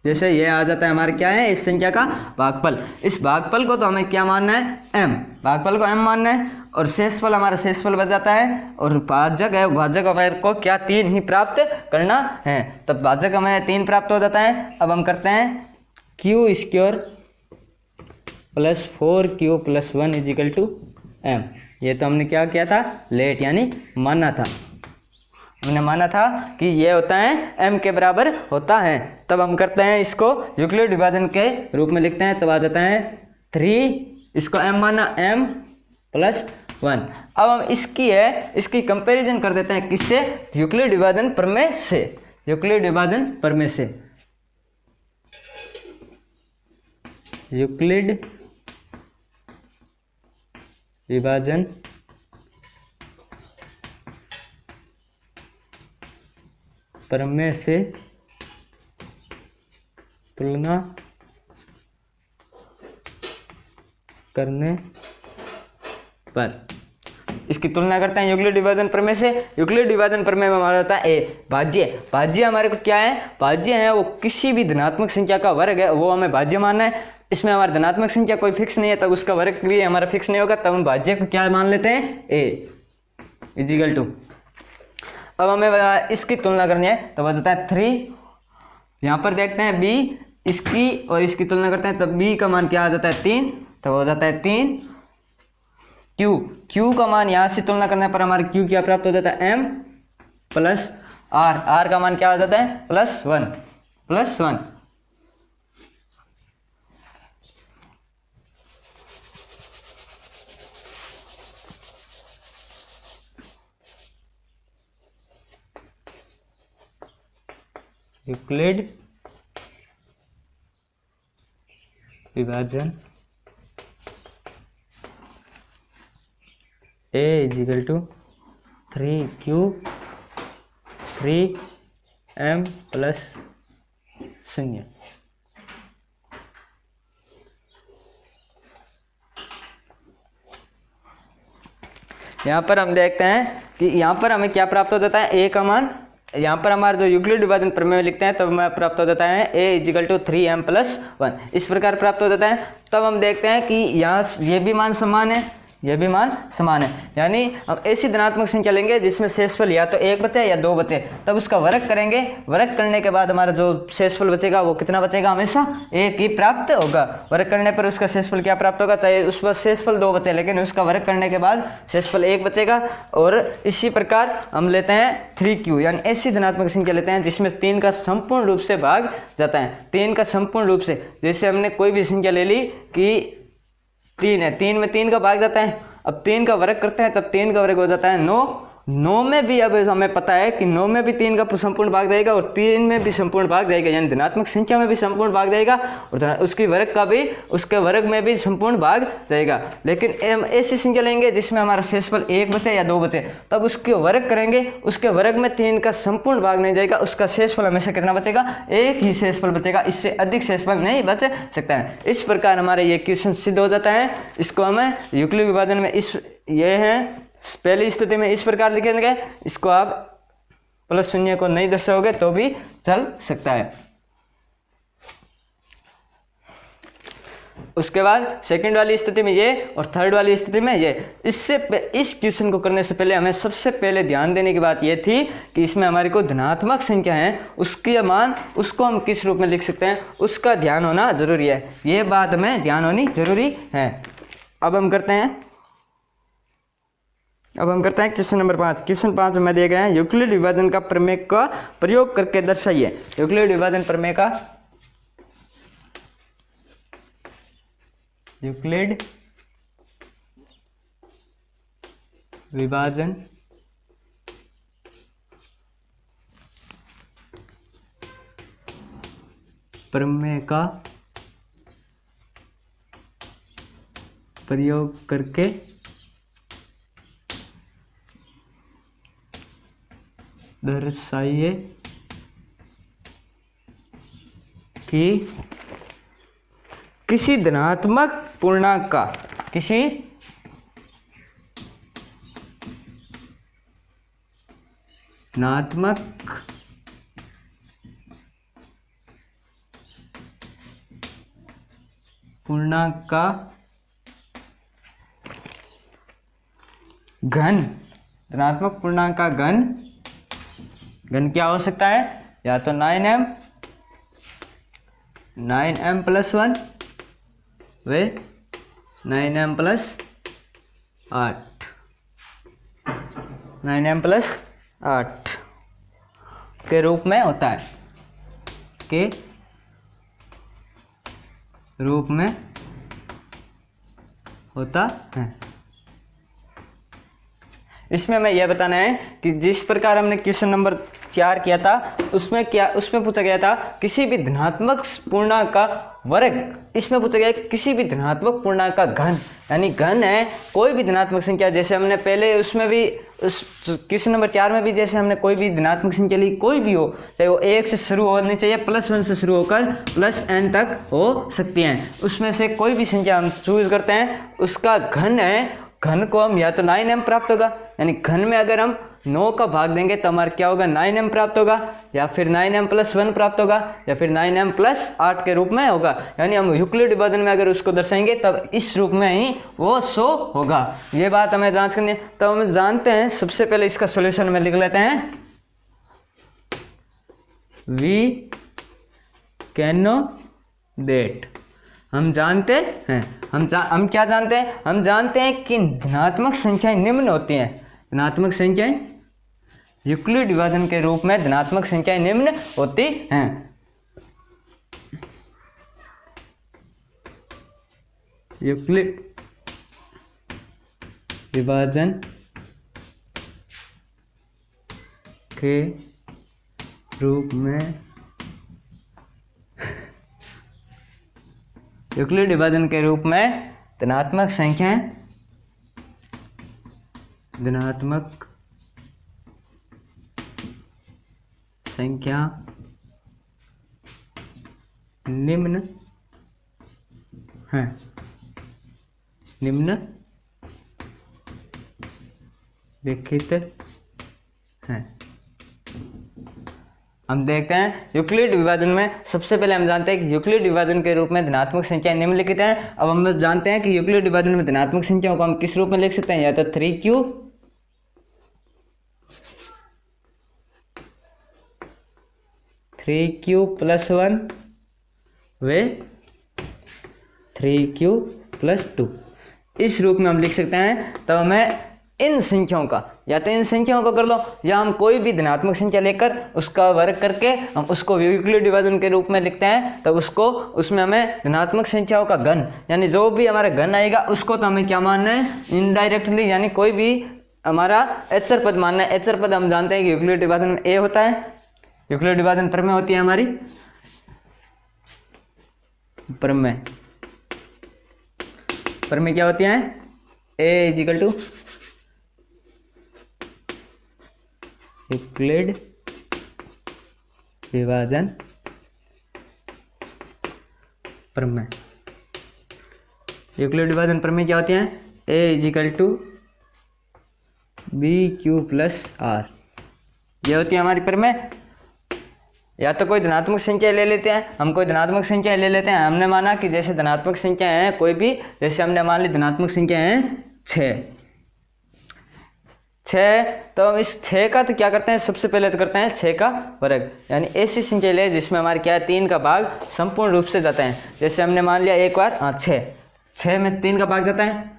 जैसे ये आ जाता है हमारे क्या है इस संख्या का भागफल, इस भागफल को तो हमें क्या मानना है m, भागफल को m मानना है, और शेषफल हमारा शेषफल बच जाता है, और भाजक है भाजक हमारे को क्या 3 ही प्राप्त करना है, तब भाजक हमें 3 प्राप्त हो जाता है। अब हम करते हैं q² + 4q + 1 = m, ये तो हमने क्या किया था लेट, यानी माना था, हमने माना था कि ये होता है m के बराबर होता है। तब हम करते हैं इसको यूक्लिड विभाजन के रूप में लिखते हैं, तब आ जाता है 3, इसको m माना m + 1। अब हम इसकी कंपैरिजन कर देते हैं किससे, यूक्लिड विभाजन प्रमेय से, यूक्लिड विभाजन प्रमेय से, यूक्लिड विभाजन प्रमेय से तुलना करने पर इसकी तुलना करते हैं यूक्लिड विभाजन प्रमेय से। यूक्लिड विभाजन प्रमेय में हमारा होता है ए भाज्य। भाज्य हमारे को क्या है, भाज्य है वो किसी भी धनात्मक संख्या का वर्ग है, वो हमें भाज्य मानना है। इसमें हमारी धनात्मक संख्या कोई फिक्स नहीं है, तब उसका वर्ग के लिए हमारा फिक्स नहीं होगा, तब हम भाज्य को क्या मान लेते हैं, ए इजिकल टू। अब हमें इसकी तुलना करनी है, तो बताता है 3। यहाँ पर देखते हैं बी, इसकी और इसकी तुलना करते हैं, तब बी का मान क्या आ जाता है 3, तो हो जाता है 3। क्यू, क्यू का मान यहाँ से तुलना करने पर हमारे क्यू क्या प्राप्त हो जाता है, एम प्लस आर। आर का मान क्या हो जाता है, +1। यूक्लिड विभाजन A is equal to 3Q 3M plus 0। यहाँ पर हम देखते हैं कि यहाँ पर हमें क्या प्राप्त हो जाता है, ए का मान, यहाँ पर हमारा जो यूक्लिड विभाजन प्रमेय लिखते हैं तब हमें प्राप्त हो जाता है a इजिकल टू 3m+1, इस प्रकार प्राप्त हो जाता है। तब हम देखते हैं कि यहाँ ये भी मान समान है, ये भी मान समान है, यानी हम ऐसी धनात्मक संख्या लेंगे जिसमें शेषफल या तो 1 बचे या 2 बचे, तब उसका वर्ग करेंगे। वर्ग करने के बाद हमारा जो शेषफल बचेगा वो कितना बचेगा, हमेशा 1 ही प्राप्त होगा। वर्ग करने पर उसका शेषफल क्या प्राप्त होगा, चाहे उस पर शेषफल 2 बचे लेकिन उसका वर्ग करने के बाद शेषफल 1 बचेगा। और इसी प्रकार हम लेते हैं 3Q, यानी ऐसी धनात्मक संख्या लेते हैं जिसमें 3 का संपूर्ण रूप से भाग जाता है। 3 का संपूर्ण रूप से, जैसे हमने कोई भी संख्या ले ली कि 3 है, 3 में 3 का भाग जाता है, अब 3 का वर्ग करते हैं तब 3 का वर्ग हो जाता है 9। 9 में भी अब हमें पता है कि 9 में भी 3 का संपूर्ण भाग जाएगा और 3 में भी संपूर्ण भाग जाएगा, यानी धनात्मक संख्या में भी संपूर्ण भाग जाएगा और उसकी वर्ग का भी, उसके वर्ग में भी संपूर्ण भाग जाएगा। लेकिन हम ऐसी संख्या लेंगे जिसमें हमारा शेषफल 1 बचे या 2 बचे, तब उसके वर्ग करेंगे, उसके वर्ग में 3 का संपूर्ण भाग नहीं जाएगा, उसका शेषफल हमेशा कितना बचेगा, 1 ही शेषफल बचेगा, इससे अधिक शेषफल नहीं बच सकता है। इस प्रकार हमारे ये क्वेश्चन सिद्ध हो जाता है। इसको हमें यूक्लिड विभाजन में ये है पहली स्थिति में इस प्रकार लिखेंगे, इसको आप +0 को नहीं दर्शाओगे तो भी चल सकता है। उसके बाद सेकंड वाली स्थिति में ये और थर्ड वाली स्थिति में ये। इस क्वेश्चन को करने से पहले हमें सबसे पहले ध्यान देने की बात ये थी कि इसमें हमारी कोई धनात्मक संख्या है, उसकी मान उसको हम किस रूप में लिख सकते हैं, उसका ध्यान होना जरूरी है। ये बात हमें ध्यान होनी जरूरी है। अब हम करते हैं क्वेश्चन नंबर 5। क्वेश्चन 5 में दिए गए हैं यूक्लिड विभाजन का प्रमेय का प्रयोग करके दर्शाइए। यूक्लिड विभाजन प्रमेय का, यूक्लिड विभाजन प्रमेय का प्रयोग करके दर्शाइए कि किसी धनात्मक पूर्णांक का, किसी धनात्मक पूर्णांक का घन, धनात्मक पूर्णांक का घन क्या हो सकता है, या तो 9m +1 वे 9m + 8, 9m + 8 के रूप में होता है, के रूप में होता है। इसमें हमें यह बताना है कि जिस प्रकार हमने क्वेश्चन नंबर 4 किया था उसमें पूछा गया था किसी भी धनात्मक पूर्णांक का वर्ग, इसमें पूछा गया किसी भी धनात्मक पूर्णांक का घन, यानी घन है कोई भी धनात्मक संख्या। जैसे हमने पहले उसमें भी उस क्वेश्चन नंबर 4 में भी जैसे हमने कोई भी धनात्मक संख्या ली, कोई भी हो, चाहे वो 1 से शुरू होनी चाहिए, +1 से शुरू होकर +n तक हो सकती हैं, उसमें से कोई भी संख्या हम चूज करते हैं, उसका घन है घन को हम या तो 9m प्राप्त होगा, यानी घन में अगर हम 9 का भाग देंगे तो हमारा क्या होगा 9m प्राप्त होगा, या फिर 9m + 1 प्राप्त होगा, या फिर 9m + 8 के रूप में होगा। यानी हम यूक्लिड विभाजन में अगर उसको दर्शाएंगे तब इस रूप में ही वो शो होगा। ये बात हमें जांच करनी है। तो हम जानते हैं, सबसे पहले इसका सॉल्यूशन में लिख लेते हैं, वी कैनो डेट। हम जानते हैं, हम क्या जानते हैं, हम जानते हैं कि धनात्मक संख्याएं निम्न होती हैं। धनात्मक संख्याएं यूक्लिड विभाजन के रूप में धनात्मक संख्याएं निम्न होती हैं। यूक्लिड विभाजन के रूप में यूक्लिड विभाजन के रूप में धनात्मक संख्या निम्न है, निम्नलिखित है। हम देखते हैं यूक्लिड विभाजन में सबसे पहले हम जानते हैं कि यूक्लिड विभाजन के रूप में धनात्मक संख्या निम्नलिखित हैं। अब हम जानते हैं कि यूक्लिड विभाजन में धनात्मक संख्याओं को हम किस रूप में लिख सकते हैं, या तो 3q + 1 वे 3q + 2 इस रूप में हम लिख सकते हैं। तब हमें इन संख्याओं का, या तो इन संख्याओं को कर लो, या हम कोई भी धनात्मक संख्या लेकर उसका वर्ग करके हम उसको यूक्लिड विभाजन के रूप में लिखते हैं। तब उसको, उसमें हमें धनात्मक संख्याओं का घन, यानी जो भी हमारा घन आएगा उसको तो हमें क्या मानना है, इनडायरेक्टली, यानी कोई भी हमारा अचर पद मानना है। अचर पद हम जानते हैं कि यूक्लिड विभाजन में ए होता है। यूक्लिड विभाजन प्रमेय होती है हमारी, प्रमेय क्या होती है, ए = यूक्लिड विभाजन प्रमेय। यूक्लिड विभाजन प्रमेय क्या होती है, ए = BQ + R। ये होती है हमारी प्रमेय। या तो कोई धनात्मक संख्या ले लेते हैं, हम कोई धनात्मक संख्या ले लेते हैं। हमने माना कि जैसे धनात्मक संख्या है कोई भी, जैसे हमने मान ली धनात्मक संख्या है 6, तो हम इस 6 का तो क्या करते हैं, सबसे पहले तो करते हैं 6 का वर्ग, यानी ऐसी संख्या ले जिसमें हमारे क्या है 3 का भाग संपूर्ण रूप से जाता है। जैसे हमने मान लिया एक बार 6 में 3 का भाग जाता है,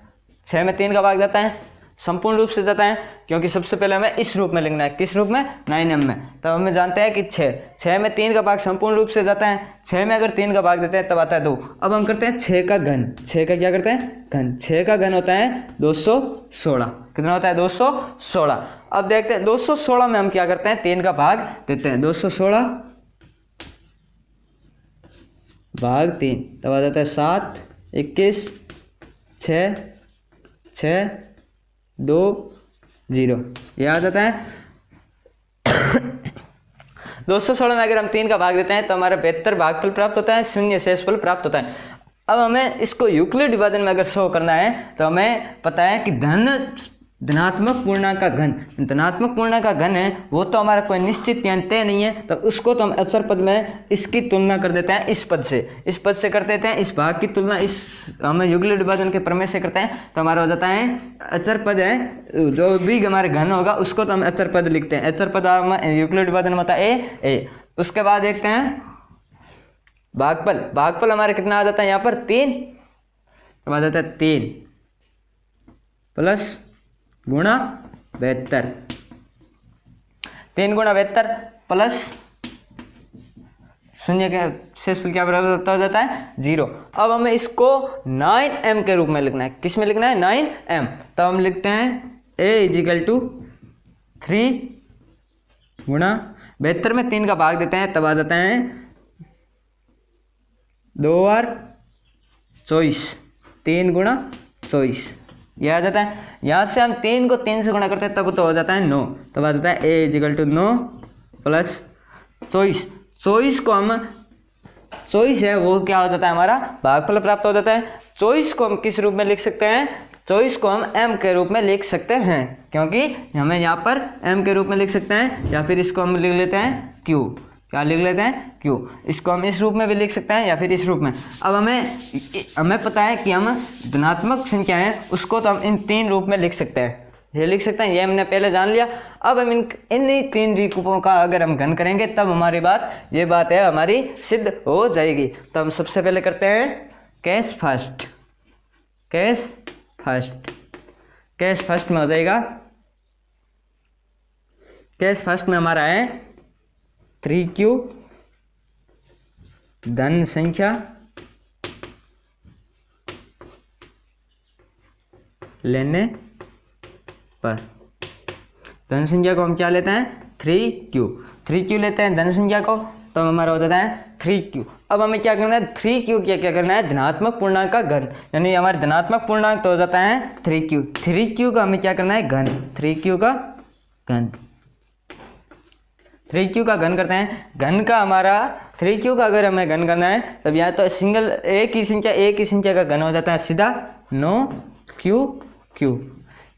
6 में 3 का भाग जाता है, संपूर्ण रूप से जाता है, क्योंकि सबसे पहले हमें इस रूप में लिखना है। किस रूप में, 9m में। तब हमें जानते हैं कि 6 में 3 का भाग संपूर्ण रूप से जाता है। 6 में अगर 3 का भाग देते हैं तब आता है 2। अब हम करते हैं 6 का घन। 6 का क्या करते हैं, घन। 6 का घन होता है 216। कितना होता है, 216। अब देखते हैं 216 में हम क्या करते हैं, 3 का भाग देते हैं। 216 भाग 3, तब आ जाता है 7, 21, 6, 6, 2, 0, ये आ जाता है। 216 में अगर हम 3 का भाग देते हैं तो हमारा 72 भागफल प्राप्त होता है, 0 शेषफल प्राप्त होता है। अब हमें इसको यूक्लिड विभाजन में अगर शो करना है तो हमें पता है कि धनात्मक पूर्णांक का घन, धनात्मक पूर्णांक का घन है वो तो हमारा कोई निश्चित यानी तय नहीं है, तो उसको तो हम अचर पद में इसकी तुलना कर देते हैं, इस पद से कर देते हैं। इस भाग की तुलना इस हमें यूक्लिड विभाजन के प्रमेय से करते हैं, तो हमारा हो जाता है अचर पद है, जो भी हमारे घन होगा उसको तो हम अचर पद लिखते हैं। अचर पद यूक्लिड विभाजन में होता है ए। उसके बाद देखते हैं भागफल हमारे कितना आ जाता है यहाँ पर 3, तो आ जाता है 3 प्लस गुणा 72, 3 गुणा 72 प्लस 0 के शेषफल क्या बराबर हो जाता है 0। अब हमें इसको 9m के रूप में लिखना है। किस में लिखना है, 9m। तो हम लिखते हैं a = 3 गुणा 72 में 3 का भाग देते हैं, तब आ जाता है 2 और 24, 3 गुणा 24, ये आ जाता है। यहाँ से हम 3 को 3 से गुणा करते हैं तब तो हो जाता है 9, तब आ जाता है a = 9 प्लस 24। 24 को हम 24 है वो क्या हो जाता है, हमारा भागफल प्राप्त हो जाता है। 24 को हम किस रूप में लिख सकते हैं, 24 को हम m के रूप में लिख सकते हैं, क्योंकि हमें यहाँ पर m के रूप में लिख सकते हैं, या फिर इसको हम लिख लेते हैं q। क्या लिख लेते हैं q। इसको हम इस रूप में भी लिख सकते हैं या फिर इस रूप में। अब हमें पता है कि हम धनात्मक संख्या है उसको तो हम इन 3 रूप में लिख सकते हैं, ये लिख सकते हैं, ये हमने पहले जान लिया। अब हम इन्हीं 3 रूपों का अगर हम घन करेंगे तब हमारी ये बात है हमारी सिद्ध हो जाएगी। तो हम सबसे पहले करते हैं केस फर्स्ट। केस फर्स्ट में हो जाएगा, केस फर्स्ट में हमारा है 3q धन संख्या लेने पर, धन संख्या को हम क्या लेते हैं 3q लेते हैं धन संख्या को, तो हमारा हो जाता है 3q। अब हमें क्या करना है 3q क्या करना है धनात्मक पूर्णांक का घन, यानी हमारे धनात्मक पूर्णांक तो हो जाता है 3q का हमें क्या करना है घन, 3q का घन करते हैं। घन का हमारा 3q का अगर हमें घन करना है तब या तो सिंगल एक ही संख्या का घन हो जाता है सीधा 9q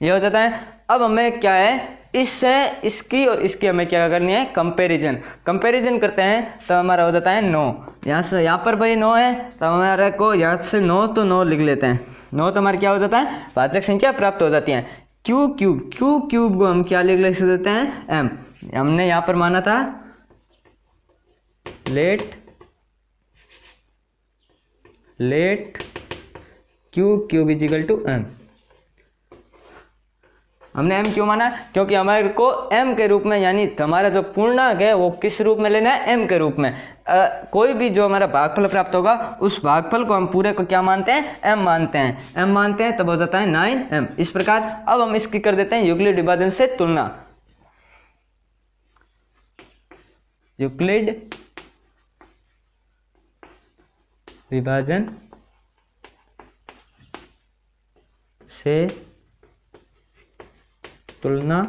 ये हो जाता है। अब हमें क्या है इससे इसकी और इसकी हमें क्या करनी है कंपैरिजन करते हैं, तो हमारा हो जाता है 9। यहाँ पर भाई 9 है तो हमारे को यहाँ से 9 तो 9 लिख लेते हैं, 9 तो हमारा क्या हो जाता है भाजक संख्या प्राप्त हो जाती है। क्यू क्यूब को हम क्या लिख देते हैं m। हमने यहाँ पर माना था let Q equal to m। हमने m क्यों माना, क्योंकि हमारे को m के रूप में, यानी हमारा जो पूर्णांक है वो किस रूप में लेना है m के रूप में। कोई भी जो हमारा भागफल प्राप्त होगा उस भागफल को हम पूरे को क्या मानते हैं m मानते हैं तब हो जाता है 9m। इस प्रकार अब हम इसकी कर देते हैं यूक्लिड विभाजन से तुलना। यूक्लिड विभाजन से तुलना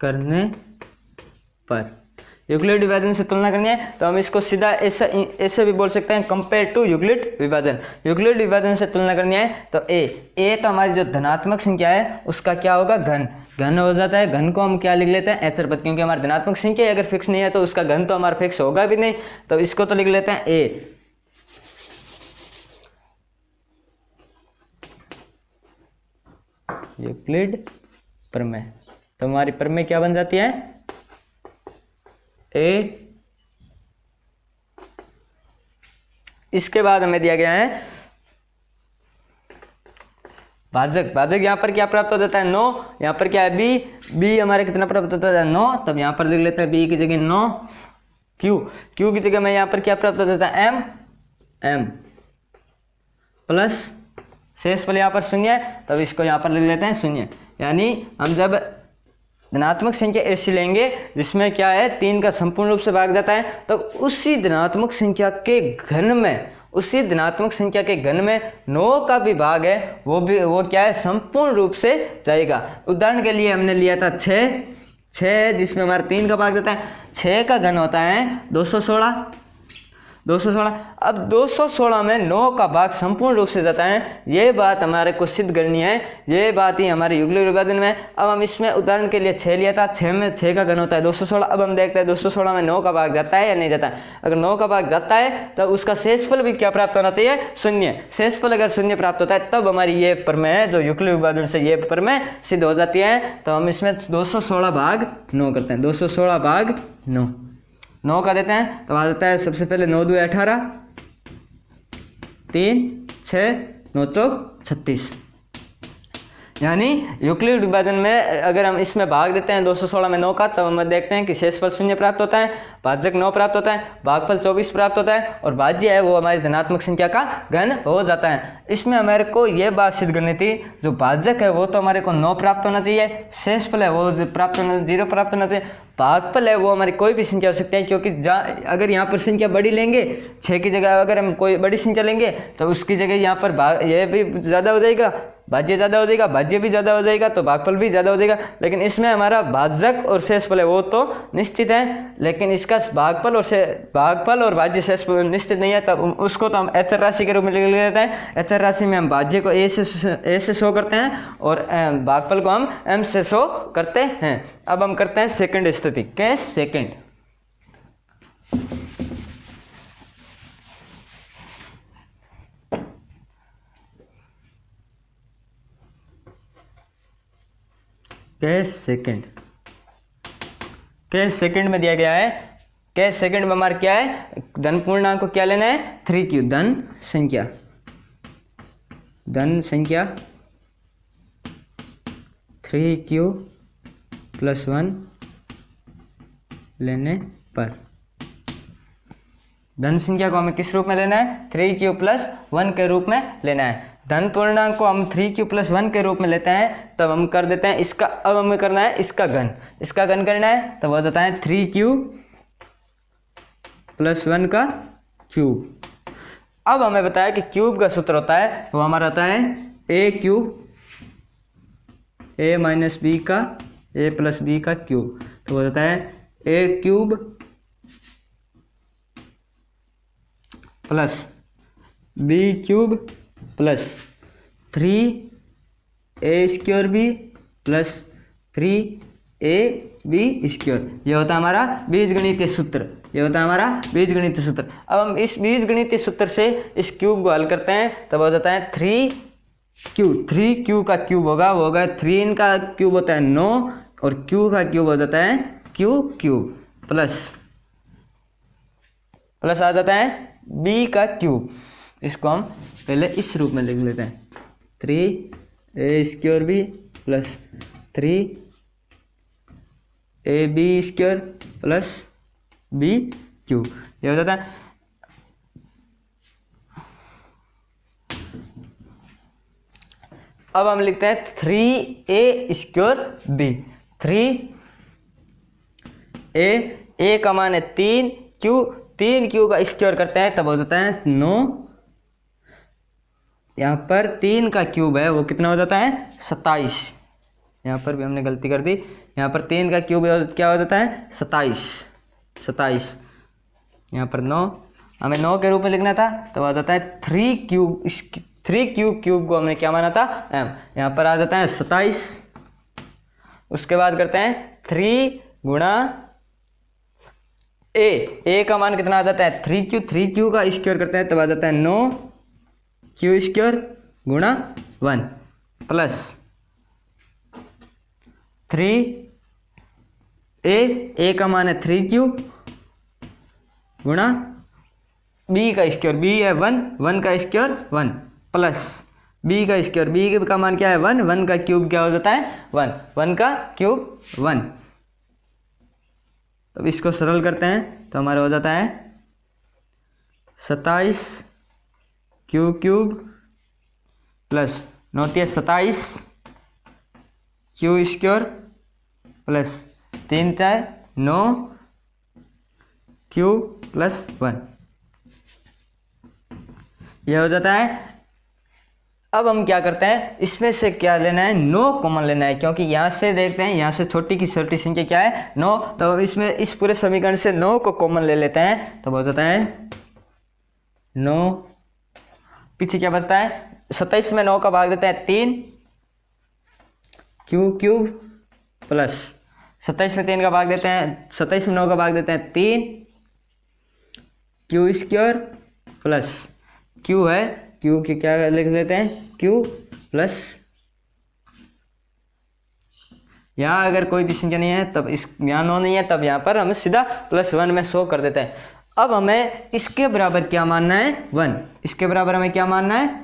करने पर, यूक्लिड विभाजन से तुलना करनी है तो हम इसको सीधा ऐसे भी बोल सकते हैं कंपेयर टू यूक्लिड विभाजन। यूक्लिड विभाजन से तुलना करनी है तो ए तो हमारी जो धनात्मक संख्या है उसका क्या होगा घन हो जाता है। घन को हम क्या लिख लेते हैं एचर पद, क्योंकि हमारी धनात्मक संख्या अगर फिक्स नहीं है तो उसका घन तो हमारा फिक्स होगा भी नहीं, तो इसको तो लिख लेते हैं ए। यूक्लिड प्रमेय, तो हमारी प्रमेय क्या बन जाती है ए। इसके बाद हमें दिया गया है भाजक यहाँ पर क्या प्राप्त हो जाता है 9, यहाँ पर क्या है बी हमारे कितना प्राप्त होता है 9, तब यहाँ पर लिख लेते हैं बी की जगह 9, क्यू की जगह में यहाँ पर क्या प्राप्त हो जाता है एम प्लस शेष फल यहाँ पर 0 है तब इसको यहाँ पर लिख लेते हैं 0। यानी हम जब धनात्मक संख्या ऐसी लेंगे जिसमें क्या है 3 का संपूर्ण रूप से भाग जाता है, तो उसी धनात्मक संख्या के घन में 9 का भी भाग है वो क्या है संपूर्ण रूप से जाएगा। उदाहरण के लिए हमने लिया था 6 जिसमें हमारा 3 का भाग जाता है, 6 का घन होता है 216। अब 216 में 9 का भाग संपूर्ण रूप से जाता है, ये बात हमारे को सिद्ध करनी है, ये बात ही हमारे यूक्लिड विभाजन में। अब हम इसमें उदाहरण के लिए 6 लिया था, 6 में 6 का घन होता है 216। अब हम देखते हैं 216 में 9 का भाग जाता है या नहीं जाता है। अगर 9 का भाग जाता है तो उसका शेषफल भी क्या प्राप्त होना चाहिए 0। शेषफल अगर 0 प्राप्त होता है तब हमारी ये प्रमेय जो यूक्लिड विभाजन से ये प्रमेय सिद्ध हो जाती है। तो हम इसमें 216 भाग 9 करते हैं, 216 भाग 9 का देते हैं तो आ जाता है सबसे पहले 9 2 18, 3 6 9 चौक 36। यानी यूक्लिड विभाजन में अगर हम इसमें भाग देते हैं 216 में 9 का, तब हम देखते हैं कि शेषफल 0 प्राप्त होता है, भाजक 9 प्राप्त होता है, भागफल 24 प्राप्त होता है और भाज्य है वो हमारी धनात्मक संख्या का घन हो जाता है। इसमें हमारे को ये बात सिद्ध करनी थी, जो भाजक है वो तो हमारे को 9 प्राप्त होना चाहिए, शेषफल है वो 0 प्राप्त होना चाहिए, भागफल है वो हमारी कोई भी संख्या हो सकती है, क्योंकि अगर यहाँ पर संख्या बड़ी लेंगे 6 की जगह अगर हम कोई बड़ी संख्या लेंगे तो उसकी जगह यहाँ पर ये भी ज़्यादा हो जाएगा, भाज्य ज़्यादा हो जाएगा, भाज्य भी ज़्यादा हो जाएगा तो भागफल भी ज़्यादा हो जाएगा। लेकिन इसमें हमारा भाजक और शेषफल है वो तो निश्चित है, लेकिन इसका भागफल और भाज्य शेषफल निश्चित नहीं है, तब उसको तो हम अचर राशि के रूप में लिख लेते हैं। अचर राशि में हम भाज्य को ए से शो करते हैं और भागफल को हम एम से शो करते हैं। अब हम करते हैं सेकंड स्थिति, केस सेकंड। केस सेकंड में दिया गया है, केस सेकंड में हमारा क्या है, धन पूर्णांक को क्या लेना है, 3q, धन संख्या 3q + 1 लेने पर, धन संख्या को हमें किस रूप में लेना है, 3q + 1 के रूप में लेना है। धन पूर्णांक को हम 3q + 1 के रूप में लेते हैं, तब हम कर देते हैं इसका, अब हमें करना है इसका घन करना है, तब हो जाता है 3q + 1 का क्यूब। अब हमें बताया कि क्यूब का सूत्र होता है, वो हमारा होता है a क्यूब a - b का a + b का क्यूब, तो हो जाता है a cube + b cube + 3a² b + 3ab², ये होता है हमारा बीजगणितीय सूत्र, अब हम इस बीजगणितीय सूत्र से इस क्यूब को हल करते हैं, तब हो जाता है 3q का क्यूब होगा, वो होगा 3 का क्यूब होता है 9 और q का क्यूब हो जाता है q³ प्लस आ जाता है b का क्यूब। इसको हम पहले इस रूप में लिख लेते हैं, 3a² b + 3ab² + b³, ये हो जाता है। अब हम लिखते हैं 3a² b, 3a का मान है 3q का स्क्वायर करते हैं, तब हो जाता है 9, यहाँ पर 3 का क्यूब है वो कितना हो जाता है 27, यहाँ पर भी हमने गलती कर दी, यहाँ पर 3 का क्यूब क्या हो जाता है 27, यहाँ पर 9, हमें 9 के रूप में लिखना था, तो आ जाता है 3 क्यूब को हमने क्या माना था m, यहाँ पर आ जाता है 27। उसके बाद करते हैं 3 गुणा a का मान कितना आ जाता है 3q का स्क्वायर करते हैं, तब आ जाता है 9q² गुणा 1 प्लस 3a का मान है 3q गुणा b का स्क्वायर, b है 1 का स्क्वायर 1 प्लस b का स्क्वायर, b का मान क्या है 1 का क्यूब क्या हो जाता है 1 का क्यूब 1। अब इसको सरल करते हैं तो हमारा हो जाता है 27q³ plus 9 27 q² plus 3 9 q + 1, यह हो जाता है। अब हम क्या करते हैं, इसमें से क्या लेना है 9 कॉमन लेना है, क्योंकि यहाँ से देखते हैं यहाँ से छोटी की छोटी संख्या क्या है 9, तो इसमें इस पूरे समीकरण से 9 को कॉमन ले लेते हैं, तो हो जाता है 9, पीछे क्या बचता है 27 में 9 का भाग देते हैं 3 q³ प्लस 27 में 3 का भाग देते हैं, 27 में 9 का भाग देते हैं 3 q² प्लस q है q की क्या लिख लेते हैं q प्लस, यहाँ अगर कोई भी संख्या नहीं है तब इस यहाँ 9 नहीं है तब यहाँ पर हम सीधा +1 में शो कर देते हैं। अब हमें इसके बराबर क्या मानना है 1, इसके बराबर हमें क्या मानना है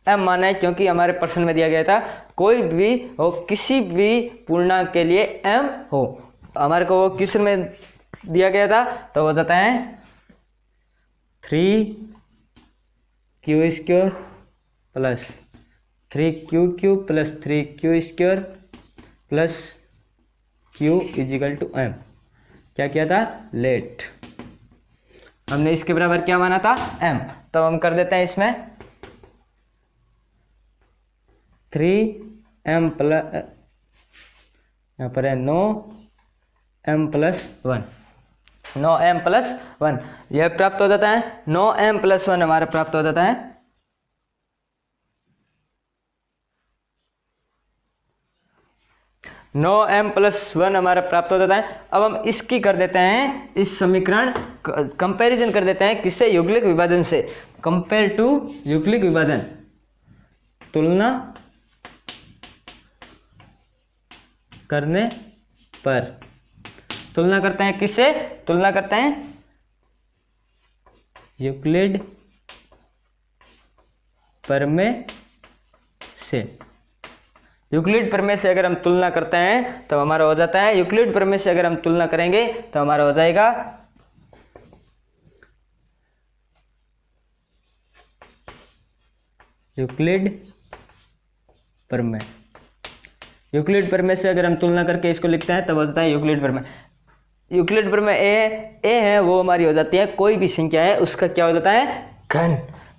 m मानना है, क्योंकि हमारे प्रश्न में दिया गया था कोई भी हो किसी भी पूर्णांक के लिए m हो, हमारे को वो क्वेश्चन में दिया गया था, तो हो जाता है 3q² plus 3q³ plus 3q² plus q = m। क्या किया था लेट, हमने इसके बराबर क्या माना था m, तो हम कर देते हैं इसमें 3m प्लस, यहाँ पर है 9m प्लस 1, 9m+1 यह प्राप्त हो जाता है। 9m+1 हमारा प्राप्त हो जाता है। नो m+1 हमारा प्राप्त हो जाता है। अब हम इसकी कर देते हैं, इस समीकरण कंपैरिजन कर देते हैं किससे, युग्लिक विभाजन से। कंपेयर टू युग्लिक विभाजन, तुलना करने पर, तुलना करते हैं किससे, तुलना करते हैं यूक्लिड प्रमेय से। यूक्लिड प्रमेय से अगर हम तुलना करते हैं तो हमारा हो जाता है, यूक्लिड प्रमेय से अगर हम तुलना करेंगे तो हमारा हो जाएगा यूक्लिड प्रमेय। यूक्लिड प्रमेय से अगर हम तुलना करके इसको लिखते हैं तब हो जाता है यूक्लिड प्रमेय। यूक्लिड प्रमेय ए है वो हमारी हो जाती है, कोई भी संख्या है उसका क्या हो जाता है, घन।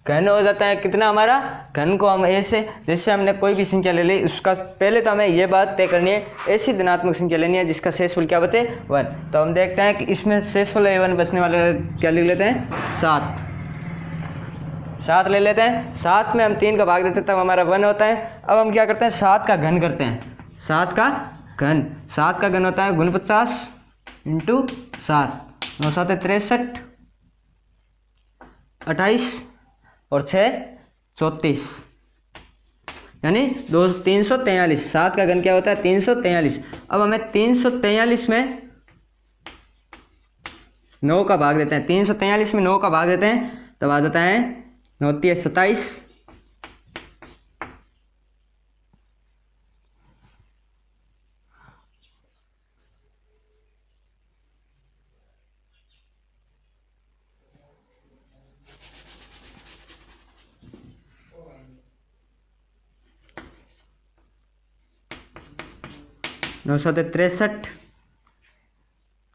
घन हो जाता है कितना हमारा, घन को हम ए से, जैसे हमने कोई भी संख्या ले ली उसका पहले तो हमें ये बात तय करनी है, ऐसी धनात्मक संख्या लेनी है जिसका शेषफल क्या बचे 1। तो हम देखते हैं कि इसमें शेषफल 1 बचने वाले क्या लिख लेते हैं, 7 ले लेते हैं। 7 में हम 3 का भाग देते हैं तब हमारा 1 होता है। अब हम क्या करते हैं, 7 का घन करते हैं। 7 का घन, 7 का घन होता है 49 इंटू 7, 9 7 63, 28 और 6 34, यानी 343। 7 का घन क्या होता है 343। अब हमें 343 में 9 का भाग देते हैं, 343 में 9 का भाग देते हैं तब आ जाता है 9 3 27, 9 7 63,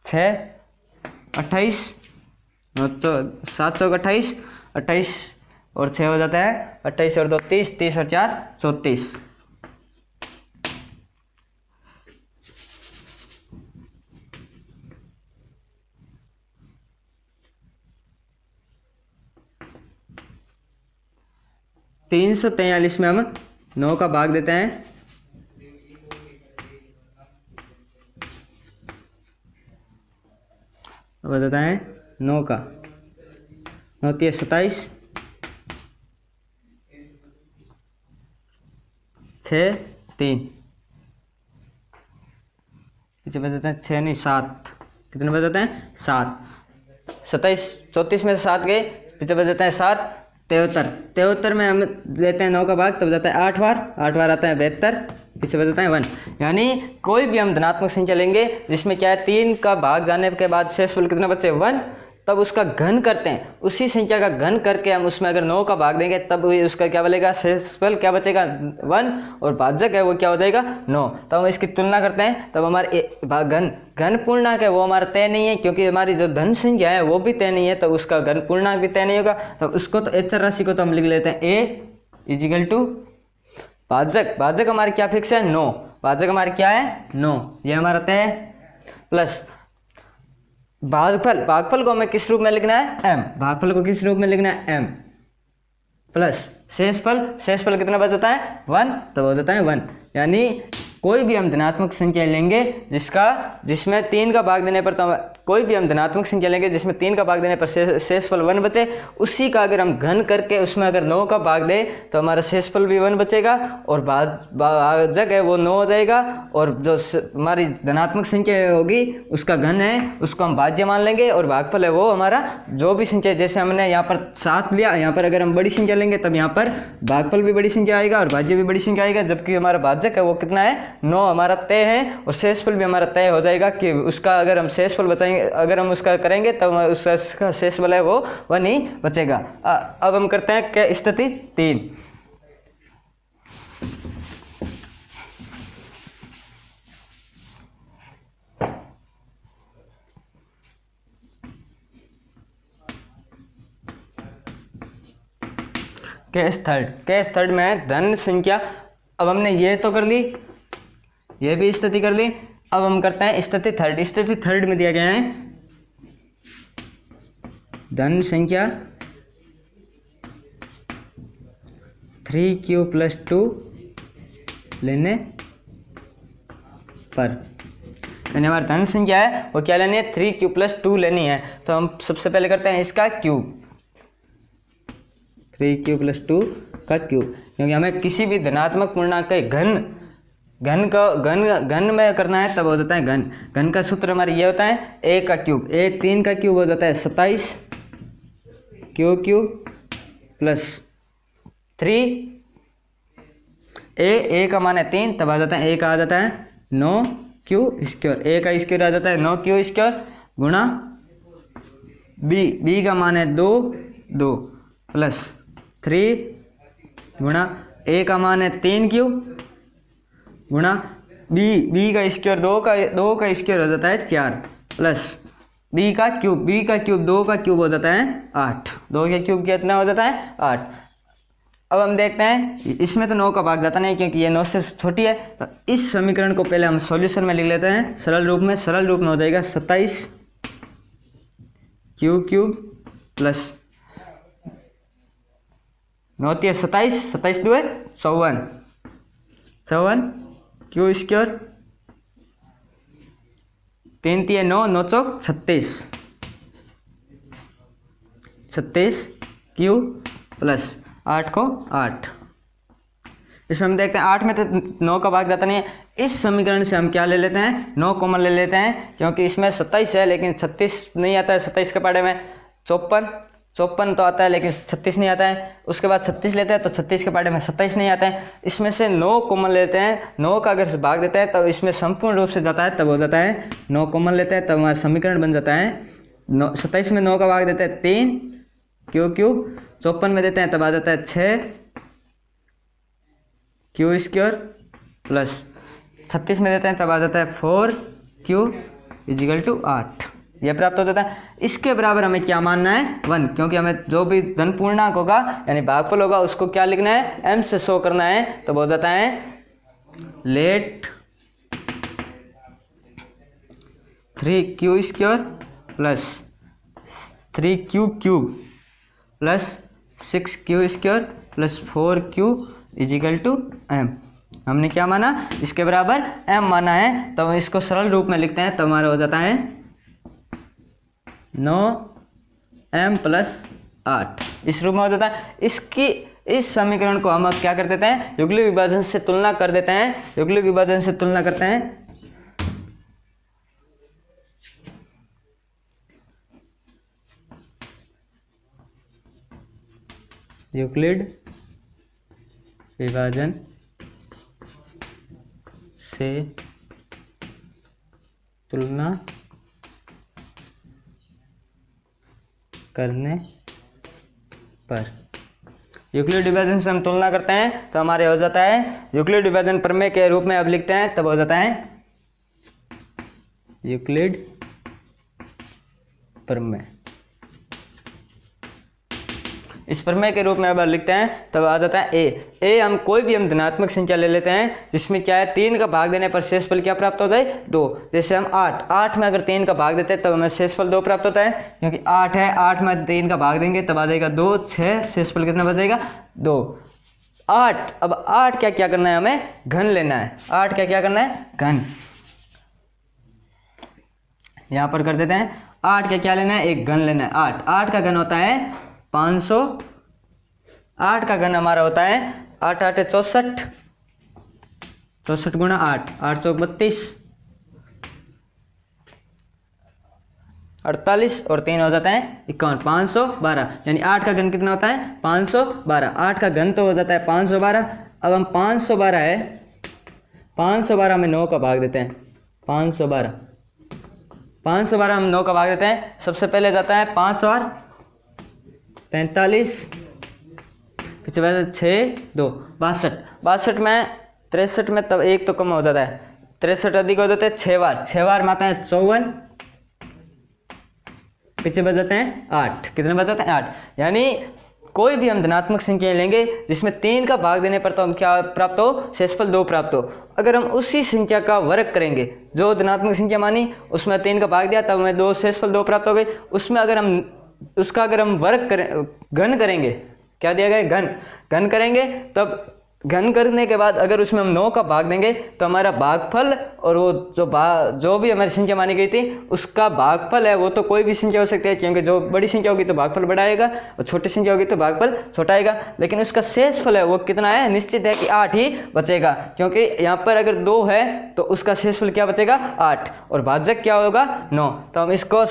6 28, 7 चौक 28, 28 और 6 हो जाता है 28 और 2 30, 30 और 4 34। तीन सौ 43 में हम 9 का भाग देते हैं, बताता है 9 का, 9 3 27, 6 3, पीछे बताते हैं 6 नहीं 7, कितने बताते हैं 7, 27 34 में से 7 गए, पीछे बताते हैं 7 73, 73 में हम लेते हैं 9 का भाग तब जाता है 8 बार आता है 72, पीछे बताते हैं 1। यानी कोई भी हम धनात्मक संख्या लेंगे जिसमें क्या है 3 का भाग जाने के बाद शेषफल कितना बचे 1, तब उसका घन करते हैं, उसी संख्या का घन करके हम उसमें अगर 9 का भाग देंगे तब उसका क्या बनेगा, शेषफल क्या बचेगा 1 और भाजक है वो क्या हो जाएगा 9। तब हम इसकी तुलना करते हैं तब हमारे घन पूर्णांक है वो हमारा तय नहीं है, क्योंकि हमारी जो धन संख्या है वो भी तय नहीं है, तो उसका घन पूर्णांक भी तय नहीं होगा। तब उसको तो अचर राशि को तो हम लिख लेते हैं ए इजिकल टू भाजक हमारी क्या फिक्स है 9, भाजक हमारी क्या है 9, ये हमारा तय प्लस भागफल को हमें किस रूप में लिखना है m, भागफल को किस रूप में लिखना है m प्लस शेषफल कितना बच जाता है 1, तो हो जाता है 1। यानी कोई भी हम धनात्मक संख्या लेंगे जिसमें 3 का भाग देने पर, तो कोई भी हम धनात्मक संख्या लेंगे जिसमें 3 का भाग देने पर शेषफल 1 बचे, उसी का अगर हम घन करके उसमें अगर 9 का भाग दें तो हमारा शेषफल भी 1 बचेगा और भाजक है वो 9 हो जाएगा, और जो हमारी धनात्मक संख्या होगी उसका घन है उसको हम भाज्य मान लेंगे, और भागफल है वो हमारा जो भी संख्या, जैसे हमने यहाँ पर 7 लिया, यहाँ पर अगर हम बड़ी संख्या लेंगे तब यहाँ पर भागफल भी बड़ी संख्या आएगा और भाज्य भी बड़ी संख्या आएगा, जबकि हमारा भाजक है वो कितना है 9 हमारा तय है, और शेषफल भी हमारा तय हो जाएगा कि उसका अगर हम शेषफल बचाएंगे, अगर हम उसका करेंगे तब उसका शेषफल है वो 1 ही बचेगा। अब हम करते हैं क्या स्थिति 3। केस थर्ड में धन संख्या अब हमने ये तो कर ली, ये भी स्थिति कर ली। अब हम करते हैं स्थिति थर्ड। स्थिति थर्ड में दिया गया है धन संख्या 3q + 2 लेने पर, यानी हमारी धन संख्या है वो क्या लेनी है, 3q + 2 लेनी है। तो हम सबसे पहले करते हैं इसका क्यूब, 3q + 2 का क्यूब, क्योंकि हमें किसी भी धनात्मक पूर्णांक के घन में करना है तब हो जाता है घन। घन का सूत्र हमारे ये होता है a का क्यूब, 3 का क्यूब हो जाता है 27 q³ + 3 a का मान है 3, तब आ जाता है a का आ जाता है 9q², a का स्क्वायर आ जाता है 9q² गुणा b का मान है 2 + 3 गुणा a का मान है 3q गुणा b का स्क्वायर 2 का स्क्वायर हो जाता है 4 प्लस b का क्यूब 2 का क्यूब हो जाता है 8, 2 का क्यूब कितना हो जाता है 8। अब हम देखते हैं इसमें तो 9 का भाग जाता नहीं क्योंकि ये 9 से छोटी है। तो इस समीकरण को पहले हम सॉल्यूशन में लिख लेते हैं सरल रूप में हो जाएगा 27 q³ प्लस 9 × 27, 27 2 54 q² 3 × 9 9 चौक 36 q प्लस 8 को 8। इसमें हम देखते हैं 8 में तो 9 का भाग जाता नहीं है। इस समीकरण से हम क्या ले लेते हैं, 9 कॉमन ले लेते हैं, क्योंकि इसमें 27 है लेकिन 36 नहीं आता है। 27 के पाड़े में 54 तो आता है लेकिन 36 नहीं आता है। उसके बाद 36 लेते हैं तो 36 के पाड़े में 27 नहीं आता है। इसमें से 9 कॉमन लेते हैं। 9 का अगर भाग देता है तब इसमें संपूर्ण रूप से जाता है, तब हो जाता है 9 कॉमन लेते हैं तब हमारा समीकरण बन जाता है 27 में 9 का भाग देते हैं 3 q³ 54 में देते हैं तब आ जाता है 6 q² प्लस 36 में देते हैं तब आ जाता है 4q = 8। यह प्राप्त हो जाता है। इसके बराबर हमें क्या मानना है 1, क्योंकि हमें जो भी धन पूर्णांक होगा यानी भागफल होगा उसको क्या लिखना है, m से शो करना है। तो हो जाता है let 3q² plus 3q³ plus 6q² plus 4q = m। हमने क्या माना, इसके बराबर m माना है। तो हम इसको सरल रूप में लिखते हैं तो हमारा हो जाता है 9m + 8 इस रूप में हो जाता है। इस समीकरण को हम क्या कर देते हैं, युगलिक विभाजन से तुलना कर देते हैं। युगलिक विभाजन से तुलना करते हैं यूक्लिड विभाजन से तुलना करने पर, यूक्लिड विभाजन से हम तुलना करते हैं तो हमारे हो जाता है यूक्लिड विभाजन प्रमेय के रूप में अब लिखते हैं तब हो जाता है यूक्लिड प्रमेय। इस प्रमेय के रूप में अब लिखते हैं तब आ जाता है ए। हम कोई भी धनात्मक संख्या ले लेते हैं जिसमें क्या है 3 का भाग देने पर शेषफल क्या प्राप्त हो जाए 2। जैसे हम 8 में अगर 3 का भाग देते हैं तब हमें शेषफल 2 प्राप्त होता है, क्योंकि 8 है, 8 में 3 का भाग देंगे तब आ जाएगा 2 6 शेषफल कितना बचेगा 2 8। अब 8 क्या करना है, हमें घन लेना है। 8 क्या करना है, घन। यहां पर कर देते हैं 8 क्या लेना है, एक घन लेना है। 8 का घन होता है 500। 8 का घन हमारा होता है 8 8 64 64 गुणा 8 8 चौक 32 48 और 3 हो जाता है 51 512। यानी 8 का घन कितना होता है 512। 8 का घन तो हो जाता है 512। अब हम 512 है, 512 में 9 का भाग देते हैं। 512 हम 9 का भाग देते हैं। सबसे पहले जाता है 5 और 45, पीछे 6 2 62 में 63 में तब 1 तो कम हो जाता है, 63 अधिक हो जाते हैं 6 बार में आता है 54, पीछे बच जाते हैं 8। कितने बच जाते हैं 8। यानी कोई भी हम धनात्मक संख्या लेंगे जिसमें 3 का भाग देने पर तो हम क्या प्राप्त हो, शेषफल 2 प्राप्त हो। अगर हम उसी संख्या का वर्ग करेंगे, जो धनात्मक संख्या मानी उसमें 3 का भाग दिया तब हमें 2 शेषफल 2 प्राप्त हो गए। उसमें अगर हम वर्ग करें, घन करेंगे, क्या दिया गया, घन करेंगे, तब घन करने के बाद अगर उसमें हम 9 का भाग देंगे तो हमारा भागफल और वो जो भी हमारी संख्या मानी गई थी उसका भागफल है वो तो कोई भी संख्या हो सकती है, क्योंकि जो बड़ी संख्या होगी तो भागफल बड़ा आएगा और छोटी संख्या होगी तो भागफल छोटा आएगा। लेकिन उसका शेषफल है वो कितना है, निश्चित है कि 8 ही बचेगा, क्योंकि यहाँ पर अगर 2 है तो उसका शेषफल क्या बचेगा, 8, और भाजक क्या होगा, 9। तो हम इसको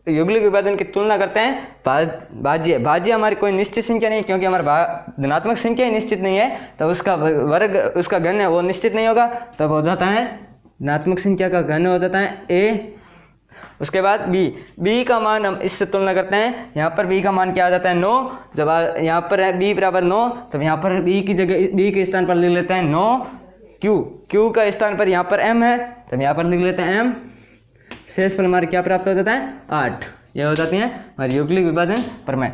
युगलिक विभाजन की तुलना करते हैं भाज्य हमारी कोई निश्चित संख्या नहीं, क्योंकि हमारा धनात्मक संख्या ही निश्चित नहीं है, तो उसका वर्ग, उसका घन है वो निश्चित नहीं होगा, तब हो जाता है धनात्मक संख्या का घन हो जाता है a। उसके बाद b का मान हम इससे तुलना करते हैं, यहाँ पर b का मान क्या आ जाता है, 9। जब यहाँ पर है b बराबर 9, तब यहाँ पर b की जगह b के स्थान पर लिख लेते हैं 9, q का स्थान पर यहाँ पर m है, तब यहाँ पर लिख लेते हैं m। शेषफल हमारे क्या प्राप्त हो जाता है, 8। ये हो जाती है हमारी युगलिक विभाजन प्रमेय।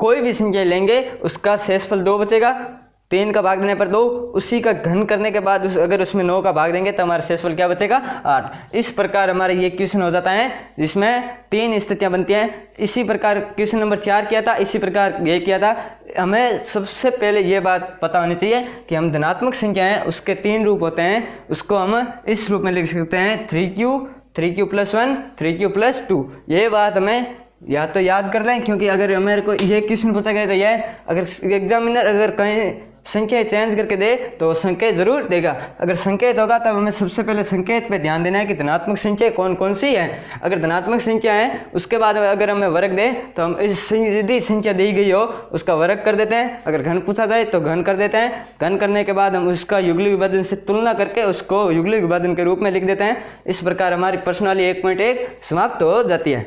कोई भी संख्या लेंगे उसका शेषफल 2 बचेगा, 3 का भाग देने पर 2, उसी का घन करने के बाद अगर उसमें 9 का भाग देंगे तो हमारा शेषफल क्या बचेगा, 8। इस प्रकार हमारा ये क्वेश्चन हो जाता है जिसमें 3 स्थितियां बनती हैं। इसी प्रकार क्वेश्चन नंबर 4 किया था, इसी प्रकार ये किया था। हमें सबसे पहले ये बात पता होनी चाहिए कि हम धनात्मक संख्या हैं उसके 3 रूप होते हैं, उसको हम इस रूप में लिख सकते हैं 3q + 1 3q + 2। ये बात हमें या तो याद कर लें, क्योंकि अगर मेरे को ये क्वेश्चन पूछा गया तो ये अगर एग्जामिनर अगर कहीं संख्या चेंज करके दे तो संकेत जरूर देगा। अगर संकेत होगा तब हमें सबसे पहले संकेत पे ध्यान देना है कि धनात्मक संख्या कौन कौन सी है। अगर धनात्मक संख्या है उसके बाद अगर हमें वर्ग दे तो हम इस यदि संख्या दी गई हो उसका वर्ग कर देते हैं, अगर घन पूछा जाए तो घन कर देते हैं। घन करने के बाद हम उसका युगलिक विभाजन से तुलना करके उसको युगलिक विभाजन के रूप में लिख देते हैं। इस प्रकार हमारी प्रश्नावली 1.1 समाप्त हो जाती है।